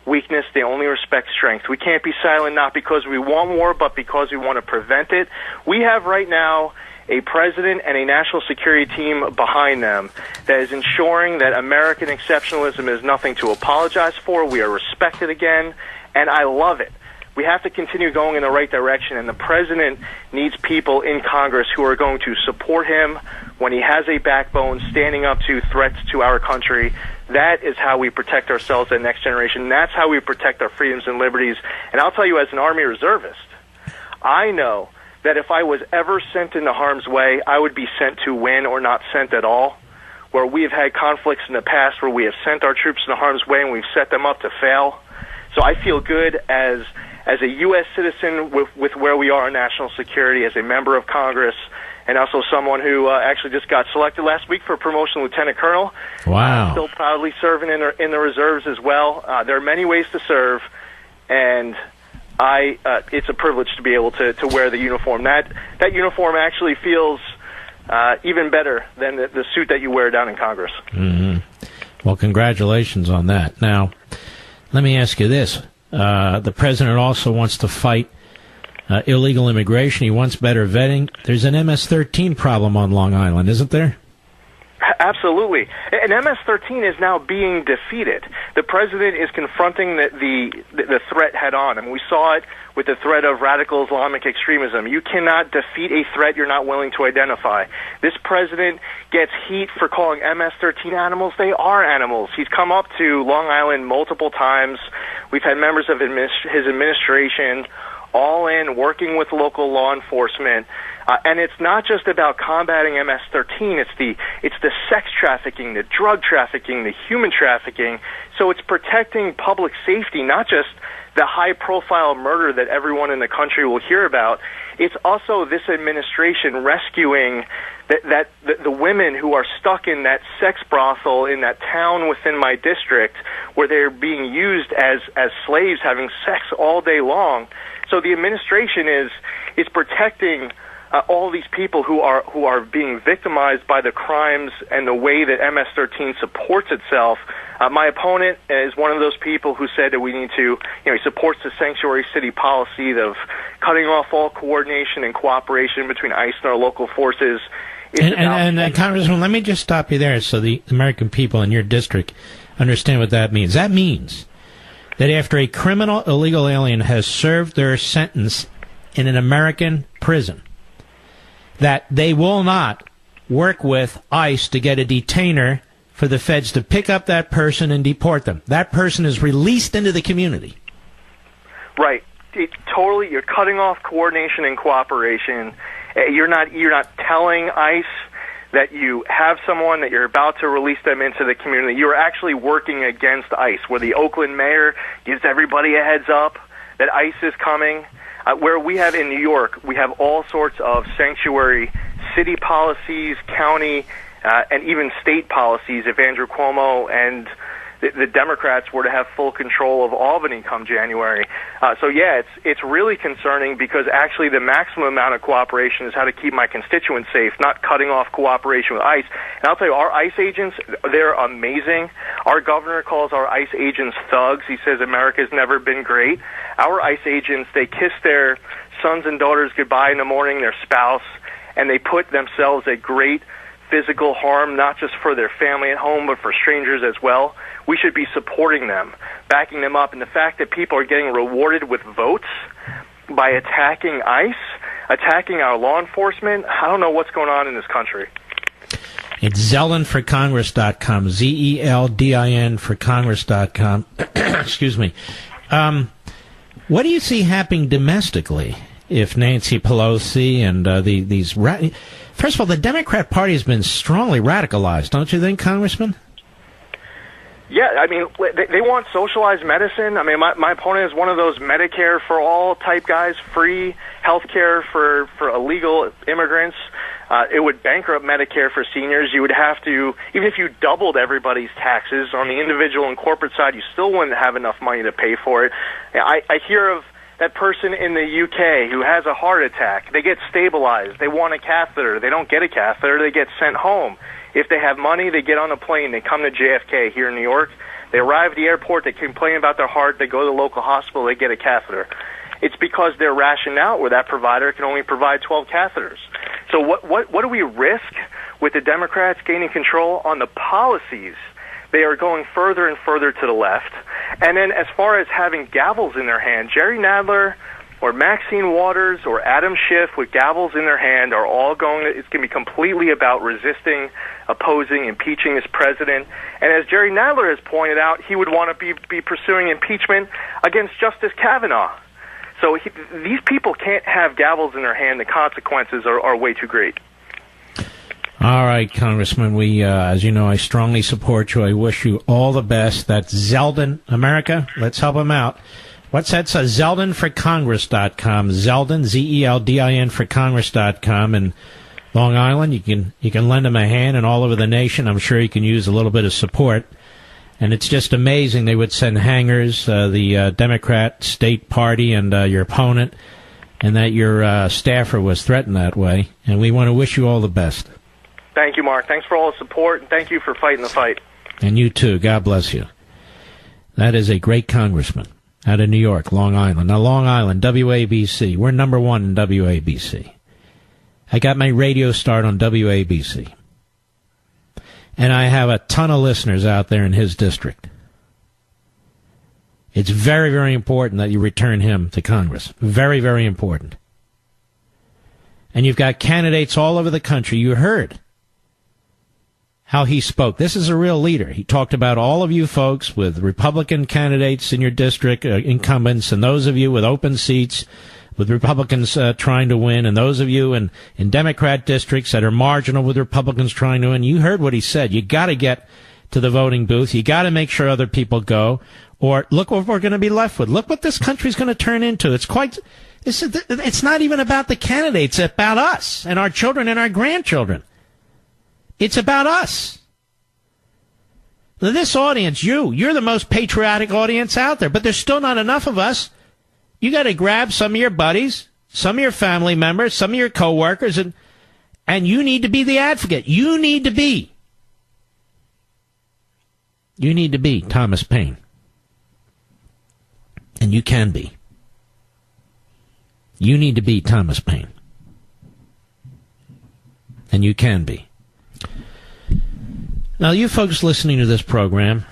weakness, they only respect strength. We can't be silent, not because we want war, but because we want to prevent it. We have right now a president and a national security team behind them that is ensuring that American exceptionalism is nothing to apologize for. We are respected again, and I love it. We have to continue going in the right direction, and the president needs people in Congress who are going to support him, when he has a backbone, standing up to threats to our country. That is how we protect ourselves, the next generation. That's how we protect our freedoms and liberties. And I'll tell you, as an Army reservist, I know that if I was ever sent into harm's way, I would be sent to win or not sent at all. Where we have had conflicts in the past where we have sent our troops into harm's way and we've set them up to fail. So I feel good as a U.S. citizen with where we are in national security, as a member of Congress, and also someone who actually just got selected last week for promotion to lieutenant colonel. Wow. Still proudly serving in the reserves as well. There are many ways to serve, and it's a privilege to be able to wear the uniform. That uniform actually feels even better than the suit that you wear down in Congress. Mm-hmm. Well, congratulations on that. Now, let me ask you this. The president also wants to fight illegal immigration. He wants better vetting. There's an MS-13 problem on Long Island, isn't there? Absolutely. And MS-13 is now being defeated. The president is confronting the threat head on. I mean, we saw it with the threat of radical Islamic extremism. You cannot defeat a threat you're not willing to identify. This president gets heat for calling MS-13 animals. They are animals. He's come up to Long Island multiple times. We've had members of his administration all in, working with local law enforcement. And it's not just about combating MS-13. It's the sex trafficking, the drug trafficking, the human trafficking. So it's protecting public safety, not just the high-profile murder that everyone in the country will hear about. It's also this administration rescuing the women who are stuck in that sex brothel in that town within my district where they're being used as slaves, having sex all day long. So the administration is protecting all these people who are being victimized by the crimes and the way that MS-13 supports itself. My opponent is one of those people who said that we need to, he supports the sanctuary city policy of cutting off all coordination and cooperation between ICE and our local forces. And Congressman, let me just stop you there so the American people in your district understand what that means. That means that after a criminal illegal alien has served their sentence in an American prison, that they will not work with ICE to get a detainer for the feds to pick up that person and deport them. That person is released into the community. Right. Totally, you're cutting off coordination and cooperation. You're not telling ICE that you have someone, that you're about to release them into the community. You're actually working against ICE, where the Oakland mayor gives everybody a heads up that ICE is coming. Where we have in New York, we have all sorts of sanctuary city policies, county, and even state policies if Andrew Cuomo and the Democrats were to have full control of Albany come January. So yeah, it's really concerning because actually the maximum amount of cooperation is how to keep my constituents safe, not cutting off cooperation with ICE. And I'll tell you, our ICE agents, they're amazing. Our governor calls our ICE agents thugs. He says America's never been great. Our ICE agents, they kiss their sons and daughters goodbye in the morning, their spouse, and they put themselves at great physical harm, not just for their family at home, but for strangers as well. We should be supporting them, backing them up. And the fact that people are getting rewarded with votes by attacking ICE, attacking our law enforcement, I don't know what's going on in this country. It's ZeldinForCongress.com, ZELDIN for Congress.com. Excuse me. What do you see happening domestically if Nancy Pelosi and these... First of all, the Democrat Party has been strongly radicalized, don't you think, Congressman? Yeah, I mean, they want socialized medicine. I mean, my opponent is one of those Medicare for all type guys, free health care for illegal immigrants. It would bankrupt Medicare for seniors. You would have to, even if you doubled everybody's taxes on the individual and corporate side, you still wouldn't have enough money to pay for it. I hear of that person in the UK who has a heart attack. They get stabilized. They want a catheter. They don't get a catheter. They get sent home. If they have money, they get on a plane. They come to JFK here in New York. They arrive at the airport. They complain about their heart. They go to the local hospital. They get a catheter. It's because they're rationed out where that provider can only provide 12 catheters. So what do we risk with the Democrats gaining control on the policies? They are going further and further to the left. And then as far as having gavels in their hand, Jerry Nadler or Maxine Waters or Adam Schiff with gavels in their hand are all it's going to be completely about resisting, opposing, impeaching this president. And as Jerry Nadler has pointed out, he would want to be pursuing impeachment against Justice Kavanaugh. So these people can't have gavels in their hand. The consequences are way too great. All right, Congressman, as you know, I strongly support you. I wish you all the best. That's Zeldin, America. Let's help him out. What's that? ZeldinForCongress.com. Zeldin, Zeldin for Congress.com. In Long Island, you can lend him a hand, and all over the nation, I'm sure you can use a little bit of support. And it's just amazing. They would send hangers, the Democrat State Party and your opponent, and that your staffer was threatened that way. And we want to wish you all the best. Thank you, Mark. Thanks for all the support, and thank you for fighting the fight. And you too. God bless you. That is a great congressman out of New York, Long Island. Now, Long Island, WABC. We're number one in WABC. I got my radio start on WABC. And I have a ton of listeners out there in his district. It's very, very important that you return him to Congress. Very, very important. And you've got candidates all over the country. You heard how he spoke. This is a real leader. He talked about all of you folks with Republican candidates in your district, incumbents, and those of you with open seats, with Republicans trying to win, and those of you in Democrat districts that are marginal with Republicans trying to win. You heard what he said. You got to get to the voting booth. You got to make sure other people go, or look what we're going to be left with. Look what this country's going to turn into. It's not even about the candidates. It's about us and our children and our grandchildren. It's about us. This audience, you're the most patriotic audience out there, but there's still not enough of us. You got to grab some of your buddies, some of your family members, some of your coworkers, and you need to be the advocate. You need to be Thomas Paine. And you can be. You need to be Thomas Paine. And you can be. Now, you folks listening to this program,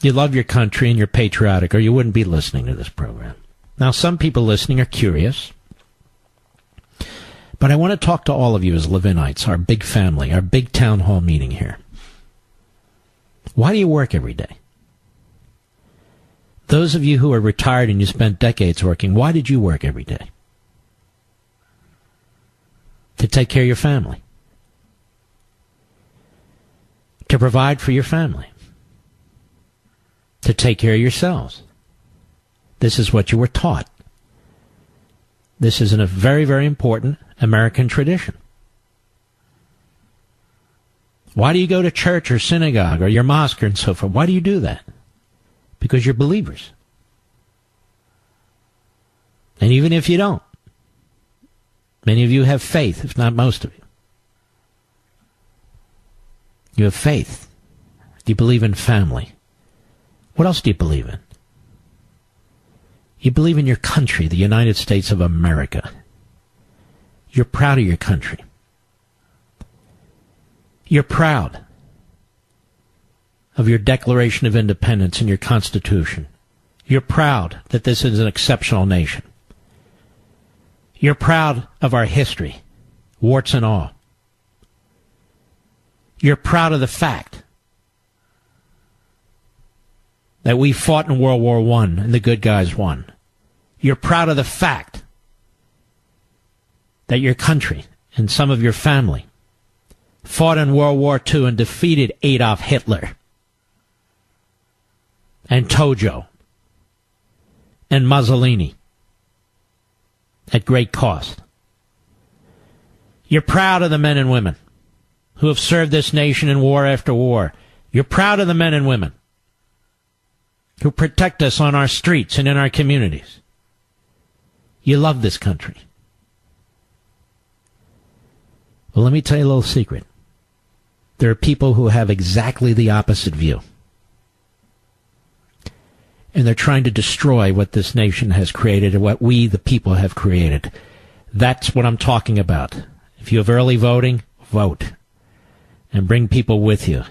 you love your country and you're patriotic, or you wouldn't be listening to this program. Now, some people listening are curious, but I want to talk to all of you as Levinites, our big family, our big town hall meeting here. Why do you work every day? Those of you who are retired and you spent decades working, why did you work every day? To take care of your family. To provide for your family. To take care of yourselves. This is what you were taught. This is a very, very important American tradition. Why do you go to church or synagogue or your mosque and so forth? Why do you do that? Because you're believers. And even if you don't, many of you have faith, if not most of you. You have faith. You believe in family. What else do you believe in? You believe in your country, the United States of America. You're proud of your country. You're proud of your Declaration of Independence and your Constitution. You're proud that this is an exceptional nation. You're proud of our history, warts and all. You're proud of the fact that we fought in World War I and the good guys won. You're proud of the fact that your country and some of your family fought in World War II and defeated Adolf Hitler and Tojo and Mussolini at great cost. You're proud of the men and women who have served this nation in war after war. You're proud of the men and women who protect us on our streets and in our communities. You love this country. Well, let me tell you a little secret. There are people who have exactly the opposite view. And they're trying to destroy what this nation has created and what we, the people, have created. That's what I'm talking about. If you have early voting, vote. And bring people with you.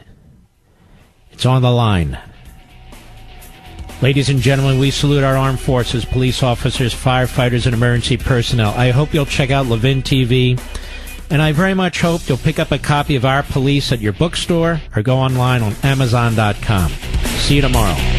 It's on the line. Ladies and gentlemen, we salute our armed forces, police officers, firefighters, and emergency personnel. I hope you'll check out LEVIN TV, and I very much hope you'll pick up a copy of Our Police at your bookstore or go online on Amazon.com. See you tomorrow.